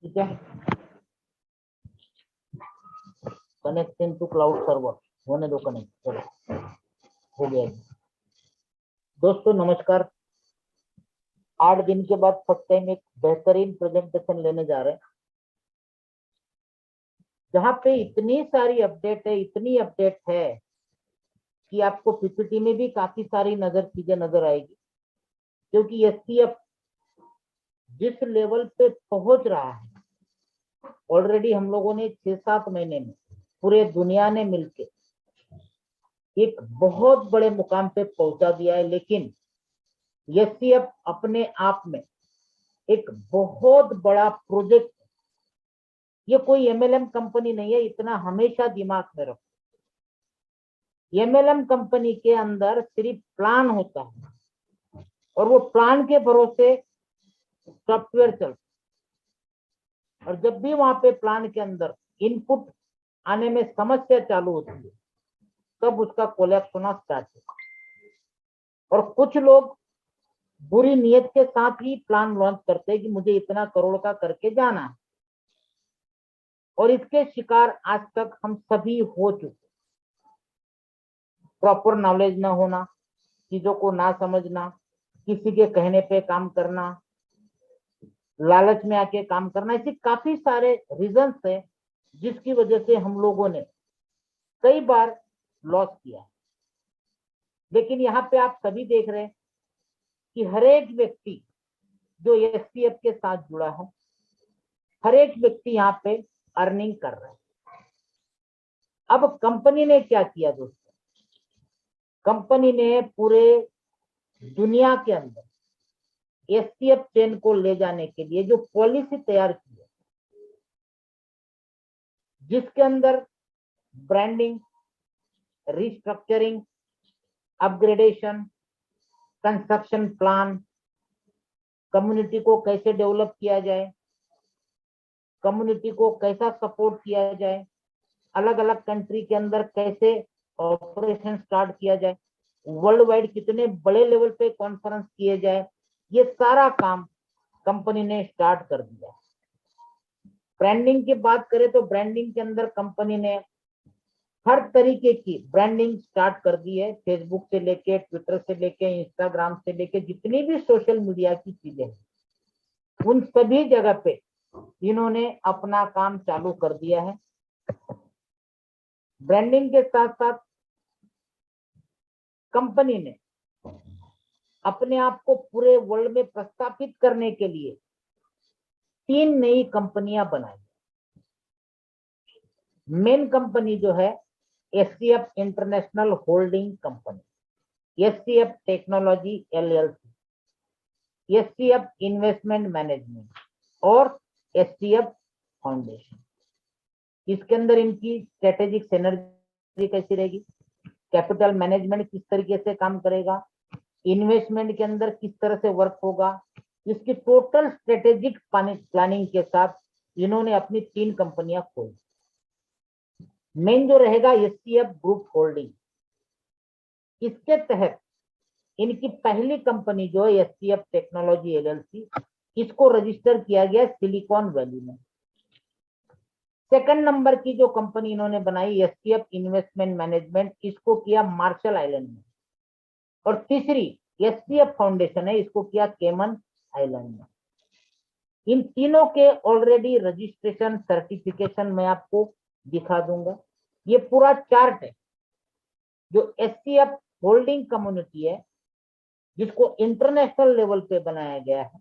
ठीक है। Connecting to cloud server होने दो कनेक्ट। चलो हो गया दोस्तों, नमस्कार। 8 दिन के बाद फर्स्ट टाइम एक बेहतरीन प्रेजेंटेशन लेने जा रहे हैं, जहां पे इतनी सारी अपडेट है, इतनी अपडेट है कि आपको पीपीटी में भी काफी सारी चीजें नजर आएगी। क्योंकि एसटीएफ जिस लेवल पे पहुंच रहा है, ऑलरेडी हम लोगों ने 6-7 महीने में पूरे दुनिया ने मिलके एक बहुत बड़े मुकाम पे पहुंचा दिया है। लेकिन एसटीएफ अपने आप में एक बहुत बड़ा प्रोजेक्ट, ये कोई एमएलएम कंपनी नहीं है, इतना हमेशा दिमाग में रखो। एमएलएम कंपनी के अंदर सिर्फ प्लान होता है और वो प्लान के भरोसे सॉफ्टवेयर चलता है। और जब भी वहां पे प्लान के अंदर इनपुट आने में समस्या चालू होती है, तब उसका कोलैप्स होना स्टार्ट होता है। और कुछ लोग बुरी नीयत के साथ ही प्लान लॉन्च करते हैं कि मुझे इतना करोड़ का करके जाना है, और इसके शिकार आज तक हम सभी हो चुके। प्रॉपर नॉलेज न होना, चीजों को ना समझना, किसी के कहने पे काम करना, लालच में आके काम करना, ऐसे काफी सारे रीजंस है जिसकी वजह से हम लोगों ने कई बार लॉस किया। लेकिन यहाँ पे आप सभी देख रहे हैं कि हर एक व्यक्ति जो एसटीएफ के साथ जुड़ा है, हर एक व्यक्ति यहाँ पे अर्निंग कर रहा है। अब कंपनी ने क्या किया दोस्तों, कंपनी ने पूरे दुनिया के अंदर एसटीएफ चेन को ले जाने के लिए जो पॉलिसी तैयार की है, जिसके अंदर branding, restructuring, upgradation, construction plan, community को कैसे डेवलप किया जाए, कम्युनिटी को कैसा सपोर्ट किया जाए, अलग अलग कंट्री के अंदर कैसे ऑपरेशन स्टार्ट किया जाए, वर्ल्ड वाइड कितने बड़े लेवल पे कॉन्फ्रेंस किए जाए, ये सारा काम कंपनी ने स्टार्ट कर दिया। ब्रांडिंग की बात करें तो ब्रांडिंग के अंदर कंपनी ने हर तरीके की ब्रांडिंग स्टार्ट कर दी है। फेसबुक से लेके, ट्विटर से लेके, इंस्टाग्राम से लेके, जितनी भी सोशल मीडिया की चीजें हैं, उन सभी जगह पे इन्होंने अपना काम चालू कर दिया है। ब्रांडिंग के साथ साथ कंपनी ने अपने आप को पूरे वर्ल्ड में प्रस्थापित करने के लिए 3 नई कंपनियां बनाई। मेन कंपनी जो है STF international holding company, STF technology LLC, STF investment management और एसटीएफ फाउंडेशन। इसके अंदर इनकी स्ट्रेटेजिक सिनर्जी कैसी रहेगी, कैपिटल मैनेजमेंट किस तरीके से काम करेगा, इन्वेस्टमेंट के अंदर किस तरह से वर्क होगा, इसकी टोटल स्ट्रेटेजिक प्लानिंग के साथ इन्होंने अपनी 3 कंपनियां खोली। मेन जो रहेगा एसटीएफ ग्रुप होल्डिंग, इसके तहत इनकी पहली कंपनी जो है एसटीएफ टेक्नोलॉजी एलएलसी, इसको रजिस्टर किया गया सिलिकॉन वैली में। सेकंड नंबर की जो कंपनी इन्होंने बनाई एसटीएफ इन्वेस्टमेंट मैनेजमेंट, इसको किया मार्शल आइलैंड में। और तीसरी एसटीएफ फाउंडेशन है, इसको किया केमन आइलैंड में। इन तीनों के ऑलरेडी रजिस्ट्रेशन, सर्टिफिकेशन मैं आपको दिखा दूंगा। ये पूरा चार्ट है जो एसटीएफ होल्डिंग कम्युनिटी है, जिसको इंटरनेशनल लेवल पे बनाया गया है।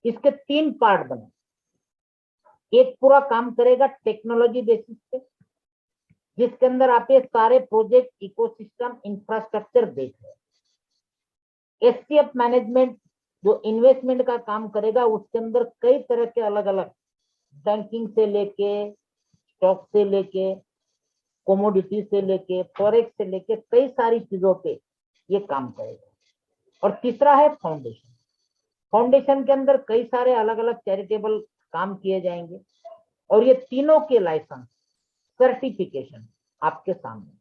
इसके 3 पार्ट बने। एक पूरा काम करेगा टेक्नोलॉजी बेसिस पे, जिसके अंदर आप ये सारे प्रोजेक्ट, इकोसिस्टम, इंफ्रास्ट्रक्चर देख रहे हैं। एसटीएफ मैनेजमेंट जो इन्वेस्टमेंट का काम करेगा, उसके अंदर कई तरह के अलग अलग बैंकिंग से लेके, स्टॉक से लेके, कोमोडिटी से लेके, फॉरेक्स से लेके, कई सारी चीजों पे ये काम करेगा। और तीसरा है फाउंडेशन। फाउंडेशन के अंदर कई सारे अलग अलग चैरिटेबल काम किए जाएंगे। और ये तीनों के लाइसेंस, सर्टिफिकेशन आपके सामने।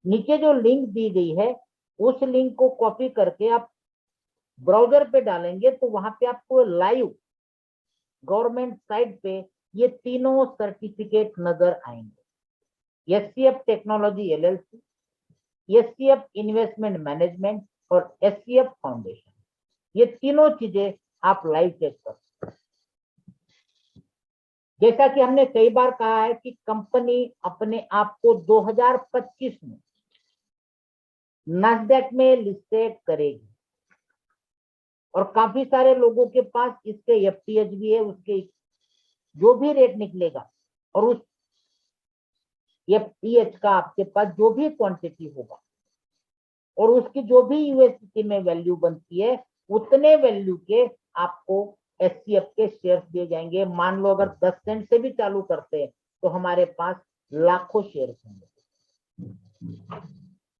नीचे जो लिंक दी गई है, उस लिंक को कॉपी करके आप ब्राउजर पे डालेंगे तो वहां पे आपको लाइव गवर्नमेंट साइट पे ये तीनों सर्टिफिकेट नजर आएंगे, SCF technology LLC, SCF investment management और एससीएफ फाउंडेशन। ये तीनों चीजें आप लाइव चेक कर सकते हैं। जैसा कि हमने कई बार कहा है कि कंपनी अपने आप को 2025 में नास्डैक में लिस्टेड करेगी और काफी सारे लोगों के पास इसके एफटीएच भी है, उसके जो भी रेट निकलेगा और उस एफटीएच का आपके पास जो भी क्वांटिटी होगा और उसकी जो भी यूएसडी में वैल्यू बनती है उतने वैल्यू के आपको एससीएफ के शेयर्स दिए जाएंगे। मान लो अगर 10 सेंट से भी चालू करते हैं तो हमारे पास लाखों शेयर्स होंगे।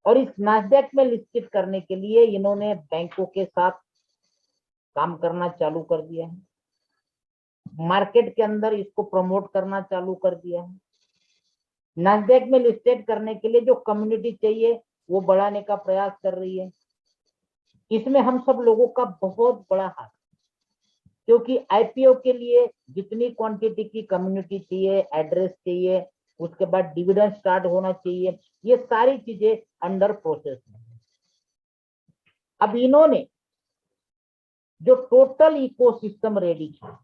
और इस नास्डैक में लिस्टेड करने के लिए इन्होंने बैंकों के साथ काम करना चालू कर दिया है, मार्केट के अंदर इसको प्रमोट करना चालू कर दिया है। नास्डैक में लिस्टेड करने के लिए जो कम्युनिटी चाहिए वो बढ़ाने का प्रयास कर रही है। इसमें हम सब लोगों का बहुत बड़ा हाथ, क्योंकि आईपीओ के लिए जितनी क्वांटिटी की कम्युनिटी चाहिए, एड्रेस चाहिए, उसके बाद डिविडेंड स्टार्ट होना चाहिए, ये सारी चीजें अंडर प्रोसेस में। अब इन्होंने जो टोटल इकोसिस्टम रेडी किया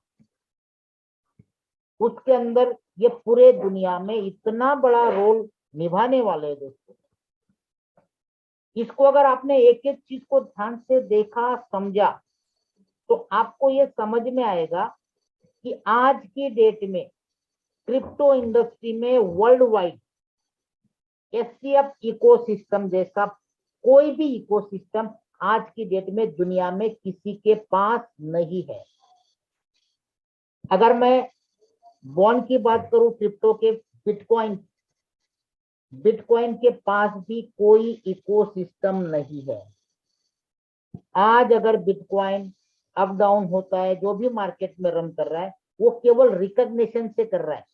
उसके अंदर ये पूरे दुनिया में इतना बड़ा रोल निभाने वाले हैं दोस्तों। इसको अगर आपने एक एक चीज को ध्यान से देखा समझा तो आपको ये समझ में आएगा कि आज की डेट में क्रिप्टो इंडस्ट्री में वर्ल्ड वाइड एससीएफ इकोसिस्टम जैसा कोई भी इकोसिस्टम आज की डेट में दुनिया में किसी के पास नहीं है। अगर मैं बॉन्ड की बात करूं क्रिप्टो के, बिटकॉइन के पास भी कोई इकोसिस्टम नहीं है। आज अगर बिटकॉइन अप डाउन होता है, जो भी मार्केट में रन कर रहा है वो केवल रिकॉग्निशन से कर रहा है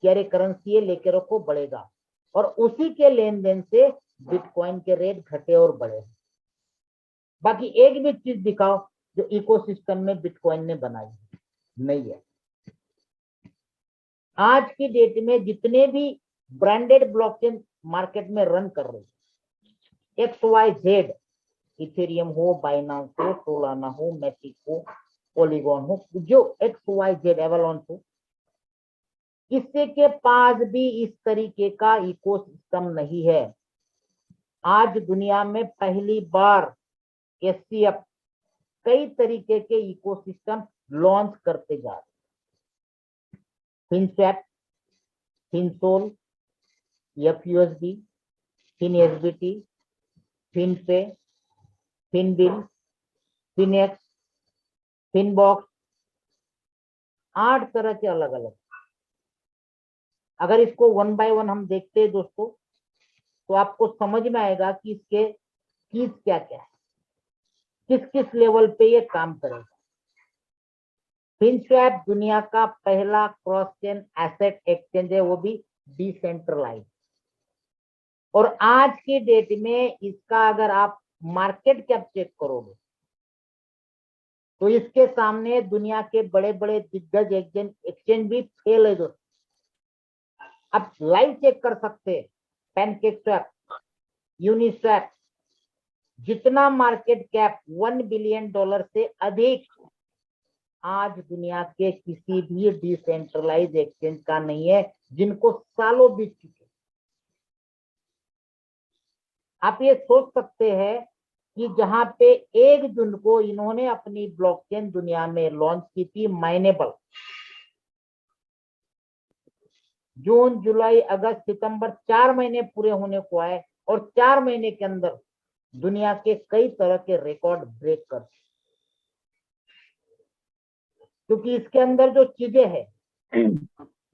कि अरे करेंसी लेके रखो बढ़ेगा, और उसी के लेन देन से बिटकॉइन के रेट घटे और बढ़े। बाकी एक भी चीज दिखाओ जो इकोसिस्टम में बिटकॉइन ने बनाई नहीं है। आज की डेट में जितने भी ब्रांडेड ब्लॉकचेन मार्केट में रन कर रहे हैं, XYZ, इथेरियम हो, बाइनांस हो, सोलाना हो, मैटिक हो, पॉलीगॉन हो, जो XYZ एवलॉन्स हो, किसी के पास भी इस तरीके का इकोसिस्टम नहीं है। आज दुनिया में पहली बार एससीएफ कई तरीके के इकोसिस्टम लॉन्च करते जा रहे। फिनस्वैप, फिनसोल, FUSD, FinSBT, फिनपे, फिनबिल, फिनेक्स, फिनबॉक्स, 8 तरह के अलग अलग। अगर इसको वन बाय वन हम देखते हैं दोस्तों तो आपको समझ में आएगा कि इसके कीज क्या क्या है, किस किस लेवल पे ये काम करेगा। फिनस्वैप दुनिया का पहला क्रॉस चेन एसेट एक्सचेंज है, वो भी डिसेंट्रलाइज। और आज की डेट में इसका अगर आप मार्केट कैप चेक करोगे तो इसके सामने दुनिया के बड़े बड़े दिग्गज एक्सचेंज भी फेल है दोस्तों। आप लाइव चेक कर सकते हैं, पैनकेकस्वैप, यूनिस्वैप, जितना मार्केट कैप $1 बिलियन से अधिक आज दुनिया के किसी भी डिसेंट्रलाइज एक्सचेंज का नहीं है, जिनको सालों बीत चुके। आप ये सोच सकते हैं कि जहां पे 1 जून को इन्होंने अपनी ब्लॉकचेन दुनिया में लॉन्च की थी माइनेबल, जून, जुलाई, अगस्त, सितंबर 4 महीने पूरे होने को आए और 4 महीने के अंदर दुनिया के कई तरह के रिकॉर्ड ब्रेक कर, क्योंकि इसके अंदर जो चीजें हैं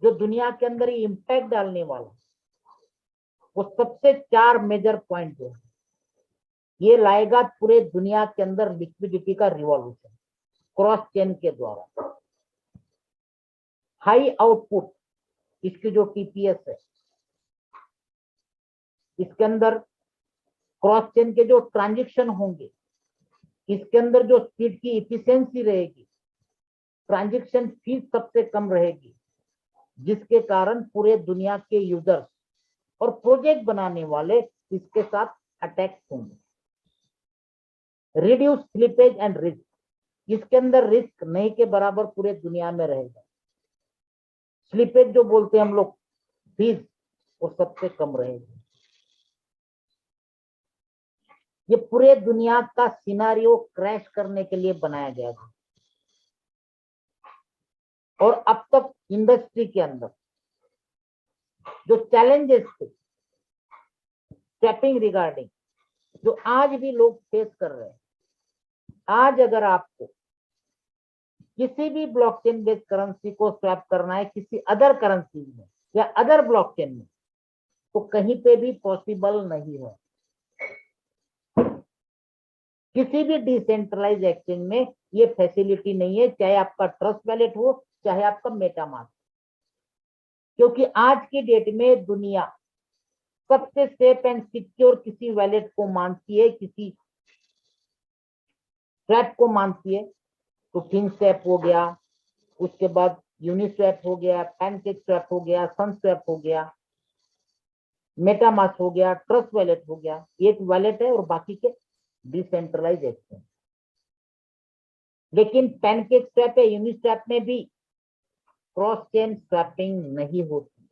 जो दुनिया के अंदर ही इंपैक्ट डालने वाला, वो सबसे 4 मेजर पॉइंट जो है ये लाएगा पूरे दुनिया के अंदर लिक्विडिटी का रिवॉल्यूशन क्रॉस चेन के द्वारा। हाई आउटपुट इसकी जो टीपीएस है, इसके अंदर क्रॉस चेन के जो ट्रांजैक्शन होंगे, इसके अंदर जो स्पीड की इफिशियंसी रहेगी, ट्रांजैक्शन फीस सबसे कम रहेगी, जिसके कारण पूरे दुनिया के यूजर्स और प्रोजेक्ट बनाने वाले इसके साथ अटैच होंगे। रिड्यूस स्लिपेज एंड रिस्क, इसके अंदर रिस्क नहीं के बराबर पूरे दुनिया में रहेगा। स्लिपेज जो बोलते हैं हम लोग फीस, वो सबसे कम रहेगी। ये पूरे दुनिया का सिनारियो क्रैश करने के लिए बनाया गया था। और अब तक इंडस्ट्री के अंदर जो चैलेंजेस थे स्टेपिंग रिगार्डिंग, जो आज भी लोग फेस कर रहे हैं, आज अगर आपको किसी भी ब्लॉकचेन बेस्ड करेंसी को स्वैप करना है किसी अदर करेंसी में या अदर ब्लॉकचेन में, तो कहीं पे भी पॉसिबल नहीं है। किसी भी डिसेंट्रलाइज एक्सचेंज में ये फैसिलिटी नहीं है, चाहे आपका ट्रस्ट वैलेट हो चाहे आपका मेटामास्क, क्योंकि आज की डेट में दुनिया सबसे सेफ एंड सिक्योर किसी वैलेट को मानती है, किसी स्वैप को मानती है, तो फिनस्वैप हो गया, उसके बाद यूनिस्वैप हो गया, पैनकेक स्वैप हो गया, सनस्वैप हो गया, मेटामास्क हो गया, ट्रस्ट वैलेट हो गया। एक वैलेट है और बाकी के डिसेंट्रलाइज एक्सचेंज। लेकिन पैनकेक स्वैप या यूनिस्वैप में भी क्रॉस चेन स्वैपिंग नहीं होती,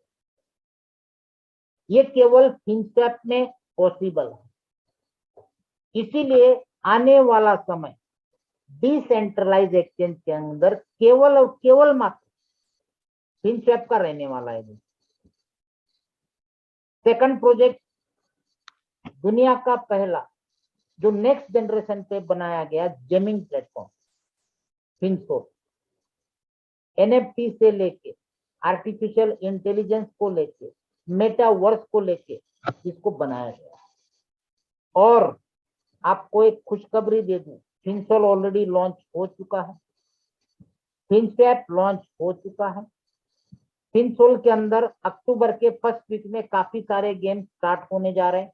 ये केवल फिनस्वैप में पॉसिबल है। इसीलिए आने वाला समय डिसेंट्रलाइज एक्सचेंज के अंदर केवल और केवल मात्र फिनस्वैप का रहने वाला है। सेकंड प्रोजेक्ट, दुनिया का पहला जो नेक्स्ट जनरेशन पे बनाया गया जेमिंग प्लेटफॉर्म फिनसोल, एनएफटी से लेके आर्टिफिशियल इंटेलिजेंस को लेके मेटावर्स को लेके इसको बनाया गया। और आपको एक खुशखबरी दे दूं, फिनसोल ऑलरेडी लॉन्च हो चुका है, फिनस्वैप लॉन्च हो चुका है। फिनसोल के अंदर अक्टूबर के फर्स्ट वीक में काफी सारे गेम स्टार्ट होने जा रहे हैं,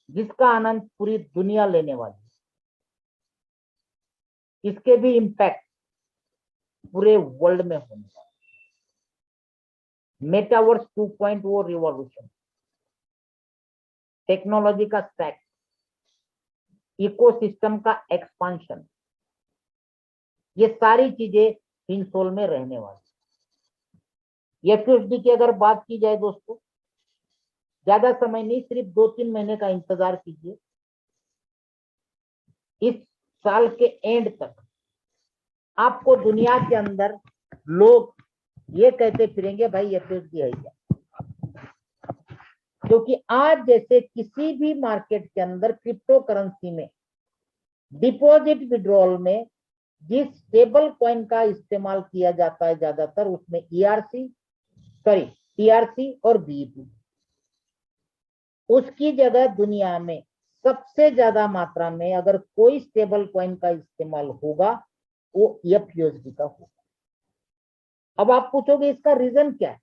जिसका आनंद पूरी दुनिया लेने वाली है। इसके भी इम्पैक्ट पूरे वर्ल्ड में होने वाला है। मेटावर्स 2.0 रिवॉल्यूशन, टेक्नोलॉजी का स्टैक, इकोसिस्टम का एक्सपांशन, ये सारी चीजें फिनसोल में रहने वाली। एफयूएसडी की अगर बात की जाए दोस्तों, ज्यादा समय नहीं, सिर्फ 2-3 महीने का इंतजार कीजिए। इस साल के एंड तक आपको दुनिया के अंदर लोग ये कहते फिरेंगे भाई एफयूएसडी है क्या, क्योंकि आज जैसे किसी भी मार्केट के अंदर क्रिप्टो करेंसी में डिपॉजिट विड्रॉल में जिस स्टेबल कॉइन का इस्तेमाल किया जाता है ज्यादातर, उसमें टीआरसी और बीईपी, उसकी जगह दुनिया में सबसे ज्यादा मात्रा में अगर कोई स्टेबल कॉइन का इस्तेमाल होगा वो एफयूएसडी का होगा। अब आप पूछोगे इसका रीजन क्या है?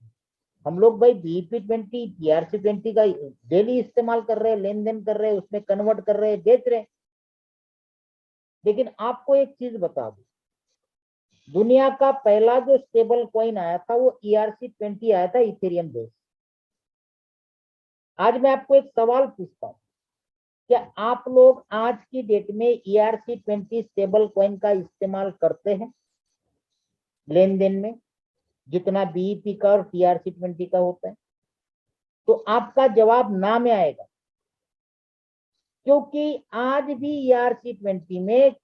हम लोग भाई बीईपी20 टीआरसी20 का डेली इस्तेमाल कर रहे हैं, लेन देन कर रहे हैं, उसमें कन्वर्ट कर रहे हैं, बेच रहे हैं। लेकिन आपको एक चीज बता दूं, दुनिया का पहला जो स्टेबल कॉइन आया था वो ERC20 आया था, इथेरियम बेस्ड। आज मैं आपको एक सवाल पूछता हूं, क्या आप लोग आज की डेट में ERC20 स्टेबल कॉइन का इस्तेमाल करते हैं लेन देन में, जितना बीईपी का और TRC20 का होता है? तो आपका जवाब ना में आएगा, क्योंकि आज भी ERC20 में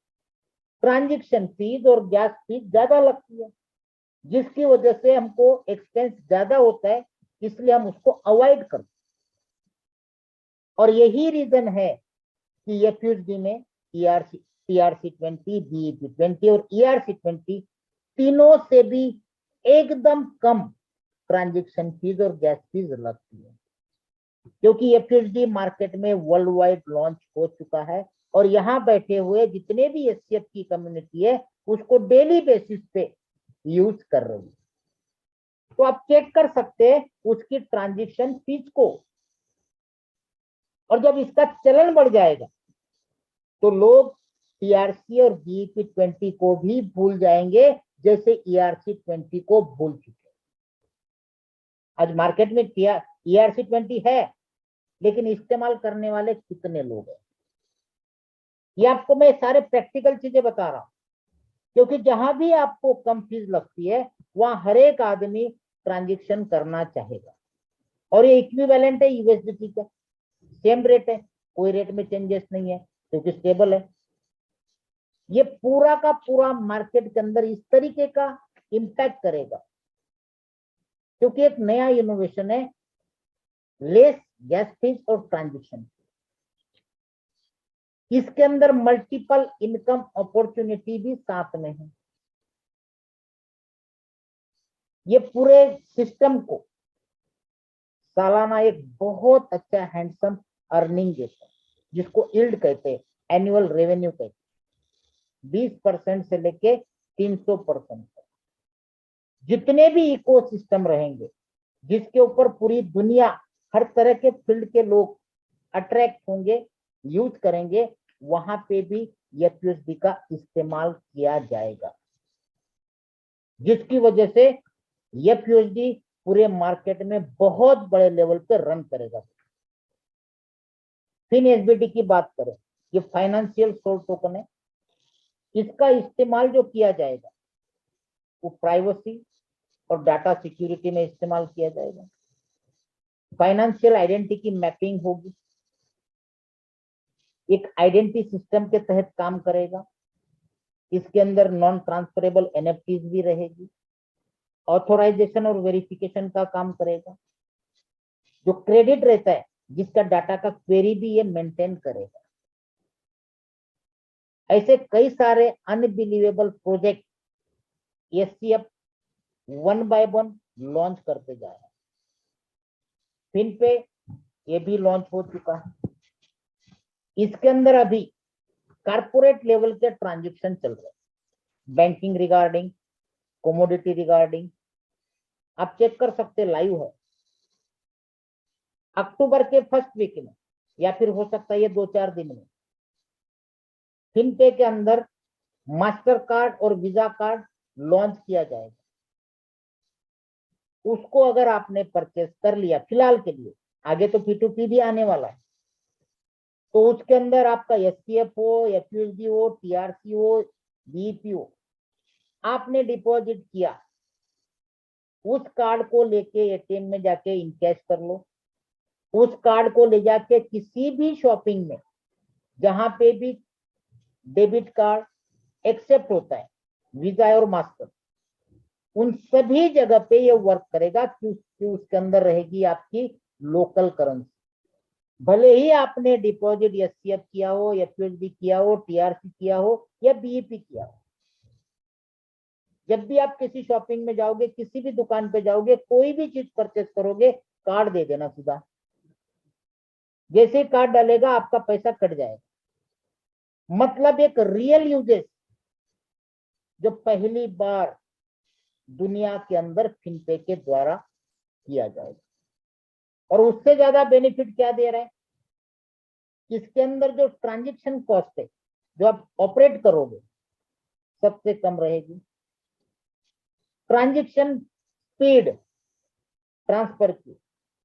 ट्रांजैक्शन फीस और गैस फीस ज्यादा लगती है, जिसकी वजह से हमको एक्सपेंस ज्यादा होता है, इसलिए हम उसको अवॉइड करते हैं। और यही रीजन है कि एफयूएसडी में TRC20, BEP20 और ERC20 तीनों से भी एकदम कम ट्रांजैक्शन फीस और गैस फीस लगती है, क्योंकि एफयूएसडी मार्केट में वर्ल्ड वाइड लॉन्च हो चुका है और यहाँ बैठे हुए जितने भी एससीएफ की कम्युनिटी है उसको डेली बेसिस पे यूज कर रही है। तो आप चेक कर सकते हैं उसकी ट्रांजैक्शन फीस को, और जब इसका चलन बढ़ जाएगा तो लोग टीआरसी और BEP20 को भी भूल जाएंगे, जैसे ERC-20 को भूल चुके। आज मार्केट में ERC-20 है, लेकिन इस्तेमाल करने वाले कितने लोग हैं? ये आपको मैं सारे प्रैक्टिकल चीजें बता रहा हूं, क्योंकि जहां भी आपको कम फीस लगती है वहां हर एक आदमी ट्रांजेक्शन करना चाहेगा। और ये इक्विवेलेंट है USDT का, सेम रेट है, कोई रेट में चेंजेस नहीं है क्योंकि स्टेबल है। ये पूरा का पूरा मार्केट के अंदर इस तरीके का इम्पैक्ट करेगा, क्योंकि एक नया इनोवेशन है, लेस गैस फीस और ट्रांजेक्शन। इसके अंदर मल्टीपल इनकम अपॉर्चुनिटी भी साथ में है। ये पूरे सिस्टम को सालाना एक बहुत अच्छा हैंडसम अर्निंग देता है, जिसको यील्ड कहते हैं, एनुअल रेवेन्यू कहते हैं। 20% से लेके 300%। जितने भी इकोसिस्टम रहेंगे, जिसके ऊपर पूरी दुनिया, हर तरह के फील्ड के लोग अट्रैक्ट होंगे, यूज करेंगे, वहां पे भी FUSD का इस्तेमाल किया जाएगा, जिसकी वजह से FUSD पूरे मार्केट में बहुत बड़े लेवल पे रन करेगा। फिन SBT की बात करें, ये फाइनेंशियल सोल टोकन है। इसका इस्तेमाल जो किया जाएगा वो प्राइवेसी और डाटा सिक्योरिटी में इस्तेमाल किया जाएगा। फाइनेंशियल आइडेंटिटी की मैपिंग होगी, एक आइडेंटिटी सिस्टम के तहत काम करेगा। इसके अंदर नॉन ट्रांसफरेबल NFTs भी रहेगी। ऑथोराइजेशन और वेरिफिकेशन का काम करेगा। जो क्रेडिट रहता है, जिसका डाटा का क्वेरी भी ये मेंटेन करेगा। ऐसे कई सारे unbelievable project SCF 1 by 1 launch करते जा रहे हैं। फिन पे ये भी लॉन्च हो चुका है। इसके अंदर अभी कारपोरेट लेवल के ट्रांजैक्शन चल रहे हैं, बैंकिंग रिगार्डिंग, कमोडिटी रिगार्डिंग। आप चेक कर सकते, लाइव है। अक्टूबर के फर्स्ट वीक में या फिर हो सकता है ये 2-4 दिन में फिनपे के अंदर मास्टर कार्ड और वीजा कार्ड लॉन्च किया जाएगा। उसको अगर आपने परचेस कर लिया फिलहाल के लिए, आगे तो P2P भी आने वाला है, तो उसके अंदर आपका SCF हो, FUSD हो, TRC हो, BEP हो, आपने डिपॉजिट किया, उस कार्ड को लेके ATM में जाके इनकैश कर लो। उस कार्ड को ले जाके किसी भी शॉपिंग में जहां पे भी डेबिट कार्ड एक्सेप्ट होता है, वीजा और मास्टर, उन सभी जगह पे ये वर्क करेगा, क्योंकि उसके अंदर रहेगी आपकी लोकल करेंसी। भले ही आपने डिपॉजिट SCF किया हो, FUSD किया हो, TRC किया हो या BEP किया हो, जब भी आप किसी शॉपिंग में जाओगे, किसी भी दुकान पे जाओगे, कोई भी चीज परचेस करोगे, कार्ड दे देना सीधा। जैसे कार्ड डालेगा आपका पैसा कट जाएगा। मतलब एक रियल यूजेस जो पहली बार दुनिया के अंदर फिनपे के द्वारा किया जाएगा। और उससे ज्यादा बेनिफिट क्या दे रहा है, इसके अंदर जो ट्रांजैक्शन कॉस्ट है, जो आप ऑपरेट करोगे, सबसे कम रहेगी। ट्रांजैक्शन स्पीड ट्रांसफर की,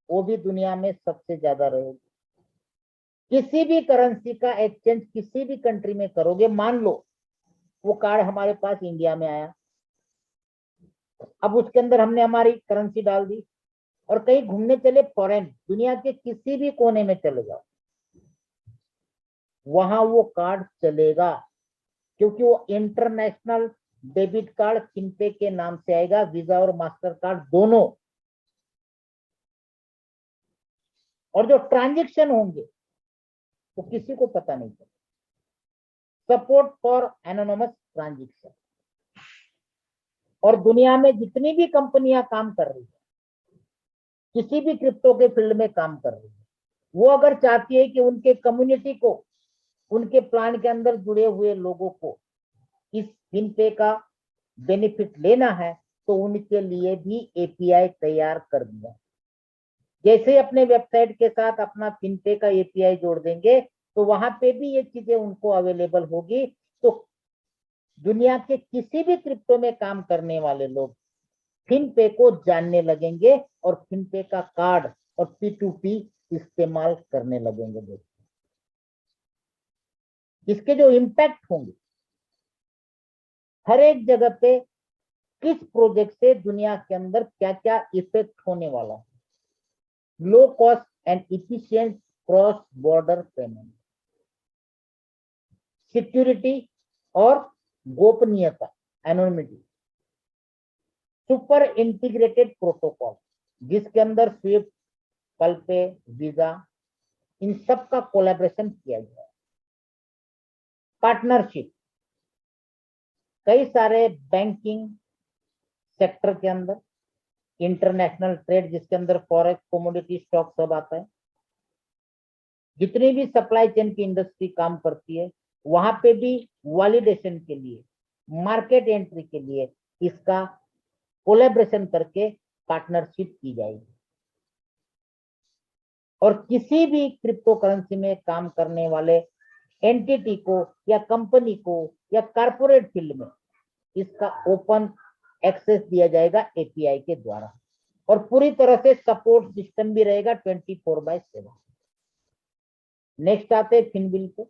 वो भी दुनिया में सबसे ज्यादा रहेगी। किसी भी करेंसी का एक्सचेंज किसी भी कंट्री में करोगे, मान लो वो कार्ड हमारे पास इंडिया में आया, अब उसके अंदर हमने हमारी करेंसी डाल दी और कहीं घूमने चले फॉरेन, दुनिया के किसी भी कोने में चले जाओ, वहां वो कार्ड चलेगा, क्योंकि वो इंटरनेशनल डेबिट कार्ड फिनपे के नाम से आएगा, वीजा और मास्टर कार्ड दोनों। और जो ट्रांजैक्शन होंगे वो किसी को पता नहीं चलेगा। Support for anonymous transaction. और दुनिया में जितनी भी कंपनियां काम कर रही है, किसी भी क्रिप्टो के फील्ड में काम कर रही है, वो अगर चाहती है कि उनके कम्युनिटी को, उनके प्लान के अंदर जुड़े हुए लोगों को इस फिनपे का बेनिफिट लेना है, तो उनके लिए भी API तैयार कर दिया। जैसे अपने वेबसाइट के साथ अपना फिनपे का API जोड़ देंगे, तो वहां पे भी ये चीजें उनको अवेलेबल होगी। तो दुनिया के किसी भी क्रिप्टो में काम करने वाले लोग फिनपे को जानने लगेंगे और फिनपे का कार्ड और P2P इस्तेमाल करने लगेंगे। दोस्तों, इसके जो इम्पैक्ट होंगे हर एक जगह पे, किस प्रोजेक्ट से दुनिया के अंदर क्या क्या इफेक्ट होने वाला है। Low cost and efficient cross border payment, security और गोपनीयता, एनोनिमिटी, सुपर इंटीग्रेटेड प्रोटोकॉल जिसके अंदर स्विफ्ट, कल्पे, वीजा, इन सब का कोलैबोरेशन किया गया है। पार्टनरशिप, कई सारे बैंकिंग सेक्टर के अंदर, इंटरनेशनल ट्रेड जिसके अंदर फॉरेक्स, कमोडिटी, स्टॉक सब आता है, जितनी भी सप्लाई चेन की इंडस्ट्री काम करती है वहां पे भी वैलिडेशन के लिए, मार्केट एंट्री के लिए इसका कोलैबोरेशन करके पार्टनरशिप की जाएगी। और किसी भी क्रिप्टो करेंसी में काम करने वाले एंटिटी को या कंपनी को या कारपोरेट फील्ड में इसका ओपन एक्सेस दिया जाएगा एपीआई के द्वारा, और पूरी तरह से सपोर्ट सिस्टम भी रहेगा 24/7। नेक्स्ट आते हैं फिनबिल पे,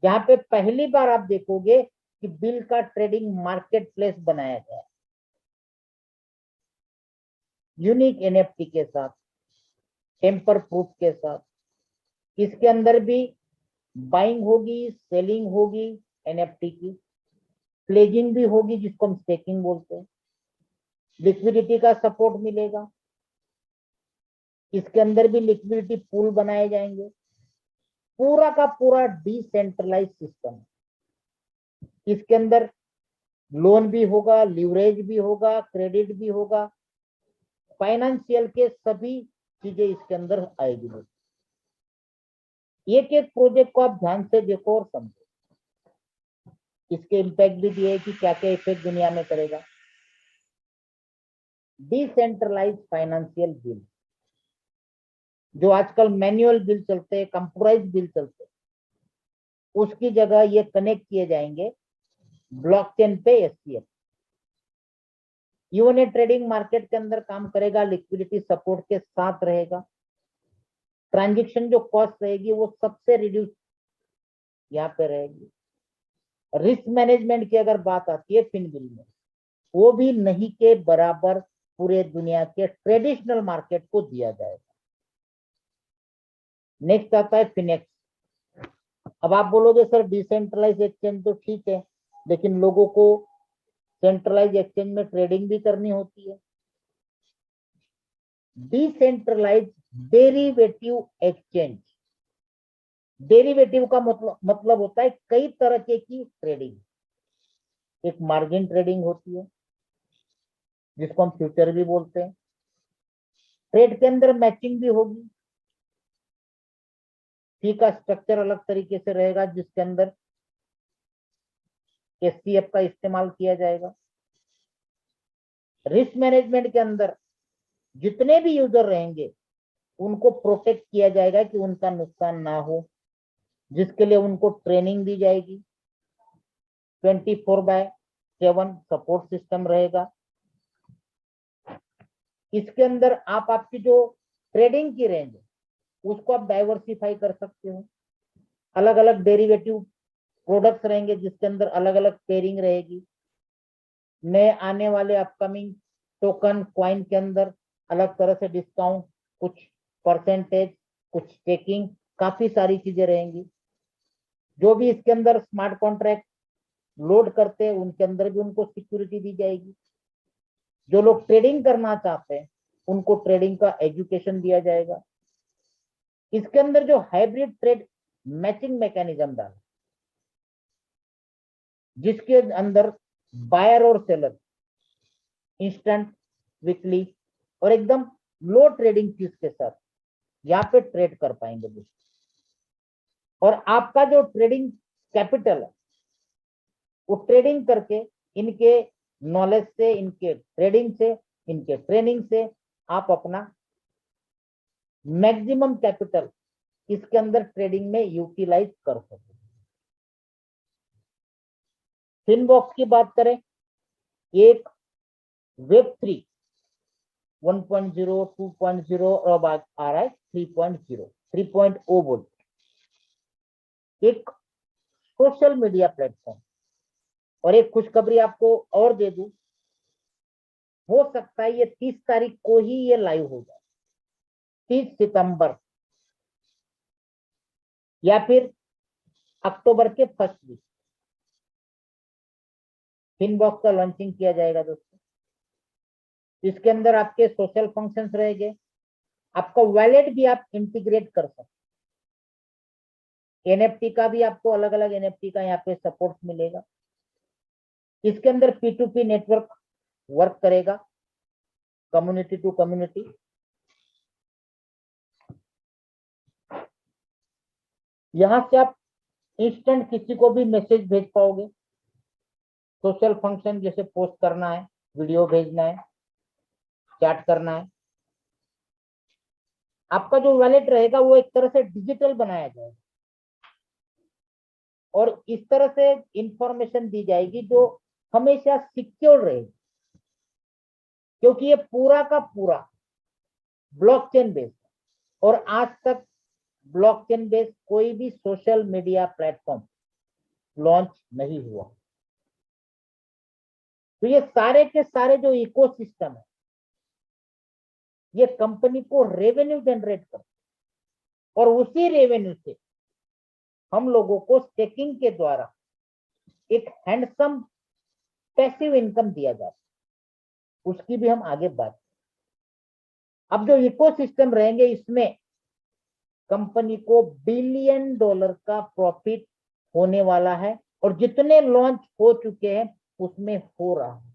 जहां पे पहली बार आप देखोगे कि बिल का ट्रेडिंग मार्केट प्लेस बनाया गया है, यूनिक एनएफटी के साथ, टेम्पर प्रूफ के साथ। इसके अंदर भी बाइंग होगी, सेलिंग होगी एनएफटी की, प्लेजिंग भी होगी जिसको हम स्टेकिंग बोलते हैं, लिक्विडिटी का सपोर्ट मिलेगा। इसके अंदर भी लिक्विडिटी पूल बनाए जाएंगे, पूरा का पूरा डिसेंट्रलाइज सिस्टम। इसके अंदर लोन भी होगा, लीवरेज भी होगा, क्रेडिट भी होगा, फाइनेंशियल के सभी चीजें इसके अंदर आएगी। एक एक प्रोजेक्ट को आप ध्यान से देखो और समझो, इसके इम्पैक्ट भी दिए कि क्या क्या इफेक्ट दुनिया में करेगा। डिसेंट्रलाइज फाइनेंशियल बिल, जो आजकल मैनुअल बिल चलते हैं, कंप्यूटराइज बिल चलते हैं, उसकी जगह ये कनेक्ट किए जाएंगे ब्लॉकचेन पे एससीएफ। यूएनए ट्रेडिंग मार्केट के अंदर काम करेगा, लिक्विडिटी सपोर्ट के साथ रहेगा, ट्रांजेक्शन जो कॉस्ट रहेगी वो सबसे रिड्यूस यहाँ पे रहेगी। रिस्क मैनेजमेंट की अगर बात आती है फिनबिल में, वो भी नहीं के बराबर पूरे दुनिया के ट्रेडिशनल मार्केट को दिया जाएगा। नेक्स्ट आता है फिनेक्स। अब आप बोलोगे सर डिसेंट्रलाइज एक्सचेंज तो ठीक है, लेकिन लोगों को सेंट्रलाइज एक्सचेंज में ट्रेडिंग भी करनी होती है। डिसेंट्रलाइज डेरिवेटिव एक्सचेंज, डेरिवेटिव का मतलब होता है कई तरह की ट्रेडिंग। एक मार्जिन ट्रेडिंग होती है जिसको हम फ्यूचर भी बोलते हैं, ट्रेड के अंदर मैचिंग भी होगी, फी का स्ट्रक्चर अलग तरीके से रहेगा जिसके अंदर एससीएफ का इस्तेमाल किया जाएगा। रिस्क मैनेजमेंट के अंदर जितने भी यूजर रहेंगे उनको प्रोटेक्ट किया जाएगा कि उनका नुकसान ना हो, जिसके लिए उनको ट्रेनिंग दी जाएगी, 24/7 सपोर्ट सिस्टम रहेगा। इसके अंदर आप आपकी जो ट्रेडिंग की रेंज है उसको आप डाइवर्सिफाई कर सकते हो, अलग अलग डेरिवेटिव प्रोडक्ट्स रहेंगे जिसके अंदर अलग अलग पेयरिंग रहेगी, नए आने वाले अपकमिंग टोकन क्वाइन के अंदर अलग तरह से डिस्काउंट, कुछ परसेंटेज, कुछ स्टेकिंग, काफी सारी चीजें रहेंगी। जो भी इसके अंदर स्मार्ट कॉन्ट्रैक्ट लोड करते हैं उनके अंदर भी उनको सिक्योरिटी दी जाएगी। जो लोग ट्रेडिंग करना चाहते हैं उनको ट्रेडिंग का एजुकेशन दिया जाएगा। इसके अंदर जो हाइब्रिड ट्रेड मैचिंग मैकेनिज्म डाला, जिसके अंदर बायर और सेलर इंस्टेंट, वीकली और एकदम लो ट्रेडिंग फीस के साथ यहाँ पे ट्रेड कर पाएंगे दोस्तों। और आपका जो ट्रेडिंग कैपिटल है वो ट्रेडिंग करके इनके नॉलेज से, इनके ट्रेडिंग से, इनके ट्रेनिंग से आप अपना मैक्सिमम कैपिटल इसके अंदर ट्रेडिंग में यूटिलाइज कर सकते। फिनबॉक्स की बात करें, एक वेब3 1.0, 2.0 और अब आ रहा है 3.0, 3.0 बोल, एक सोशल मीडिया प्लेटफॉर्म। और एक खुशखबरी आपको और दे दूं, हो सकता है ये 30 तारीख को ही ये लाइव हो जाए, 30 सितंबर या फिर अक्टूबर के फर्स्ट वीक फिनबॉक्स का लॉन्चिंग किया जाएगा दोस्तों। इसके अंदर आपके सोशल फंक्शंस रहेंगे, आपका वॉलेट भी आप इंटीग्रेट कर सकते, एनएफटी का भी आपको अलग अलग एनएफटी का यहाँ पे सपोर्ट मिलेगा। इसके अंदर P2P नेटवर्क वर्क करेगा, कम्युनिटी टू कम्युनिटी। यहां से आप इंस्टेंट किसी को भी मैसेज भेज पाओगे, सोशल फंक्शन जैसे पोस्ट करना है, वीडियो भेजना है, चैट करना है। आपका जो वॉलेट रहेगा वो एक तरह से डिजिटल बनाया जाएगा और इस तरह से इंफॉर्मेशन दी जाएगी जो हमेशा सिक्योर रहेगी, क्योंकि ये पूरा का पूरा ब्लॉकचेन बेस्ड, और आज तक ब्लॉकचेन बेस्ड कोई भी सोशल मीडिया प्लेटफॉर्म लॉन्च नहीं हुआ। तो ये सारे के सारे जो इकोसिस्टम है, ये कंपनी को रेवेन्यू जनरेट करते, और उसी रेवेन्यू से हम लोगों को स्टेकिंग के द्वारा एक हैंडसम पैसिव इनकम दिया जाता है, उसकी भी हम आगे बात। अब जो इकोसिस्टम रहेंगे, इसमें कंपनी को $1 बिलियन का प्रॉफिट होने वाला है, और जितने लॉन्च हो चुके हैं उसमें हो रहा है।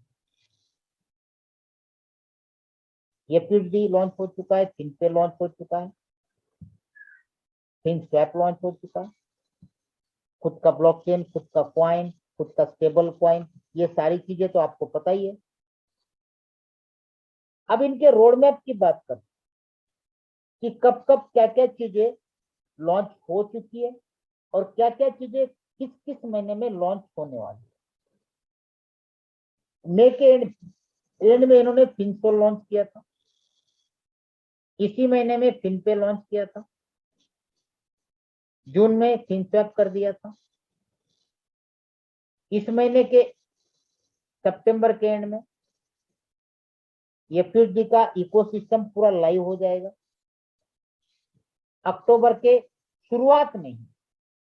ये FINSD लॉन्च हो चुका है, FinPay लॉन्च हो चुका है, FinSwap लॉन्च हो चुका है, खुद का ब्लॉकचेन, खुद का कॉइन, खुद का स्टेबल कॉइन, ये सारी चीजें तो आपको पता ही है। अब इनके रोडमैप की बात करते कि कब कब क्या क्या चीजें लॉन्च हो चुकी है और क्या क्या चीजें किस किस महीने में लॉन्च होने वाली है। मई के एंड में इन्होंने FinSol लॉन्च किया था, इसी महीने में FinPay लॉन्च किया था, जून में FinSwap कर दिया था, इस महीने के सितंबर के एंड में ये FINSD का इकोसिस्टम पूरा लाइव हो जाएगा। अक्टूबर के शुरुआत में ही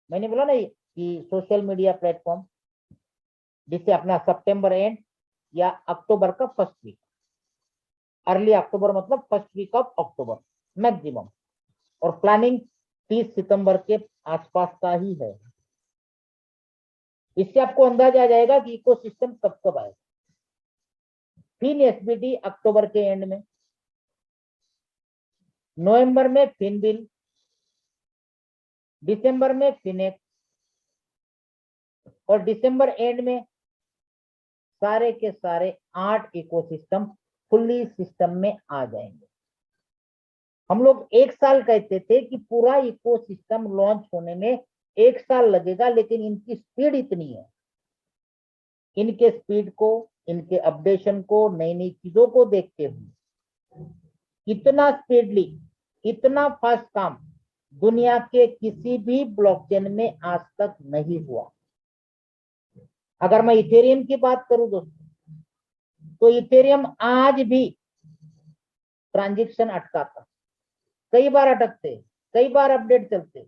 मैंने बोला ना कि सोशल मीडिया प्लेटफॉर्म, जिसे अपना सितंबर एंड या अक्टूबर का फर्स्ट वीक, अर्ली अक्टूबर मतलब first week of October maximum, और प्लानिंग 30 सितंबर के आसपास का ही है। इससे आपको अंदाजा आ जाएगा कि इकोसिस्टम कब कब आएगा। FinSBD अक्टूबर के एंड में, नवंबर में FinBill, दिसंबर में FinEx, और दिसंबर एंड में सारे के सारे 8 इकोसिस्टम फुल्ली सिस्टम में आ जाएंगे। हम लोग 1 साल कहते थे कि पूरा इकोसिस्टम लॉन्च होने में 1 साल लगेगा, लेकिन इनकी स्पीड इतनी है, इनके स्पीड को, इनके अपडेशन को, नई नई चीजों को देखते हुए इतना स्पीडली, इतना फास्ट काम दुनिया के किसी भी ब्लॉकचेन में आज तक नहीं हुआ। अगर मैं इथेरियम की बात करूं दोस्तों, तो इथेरियम आज भी ट्रांजैक्शन अटकाता, कई बार अटकते, कई बार अपडेट चलते,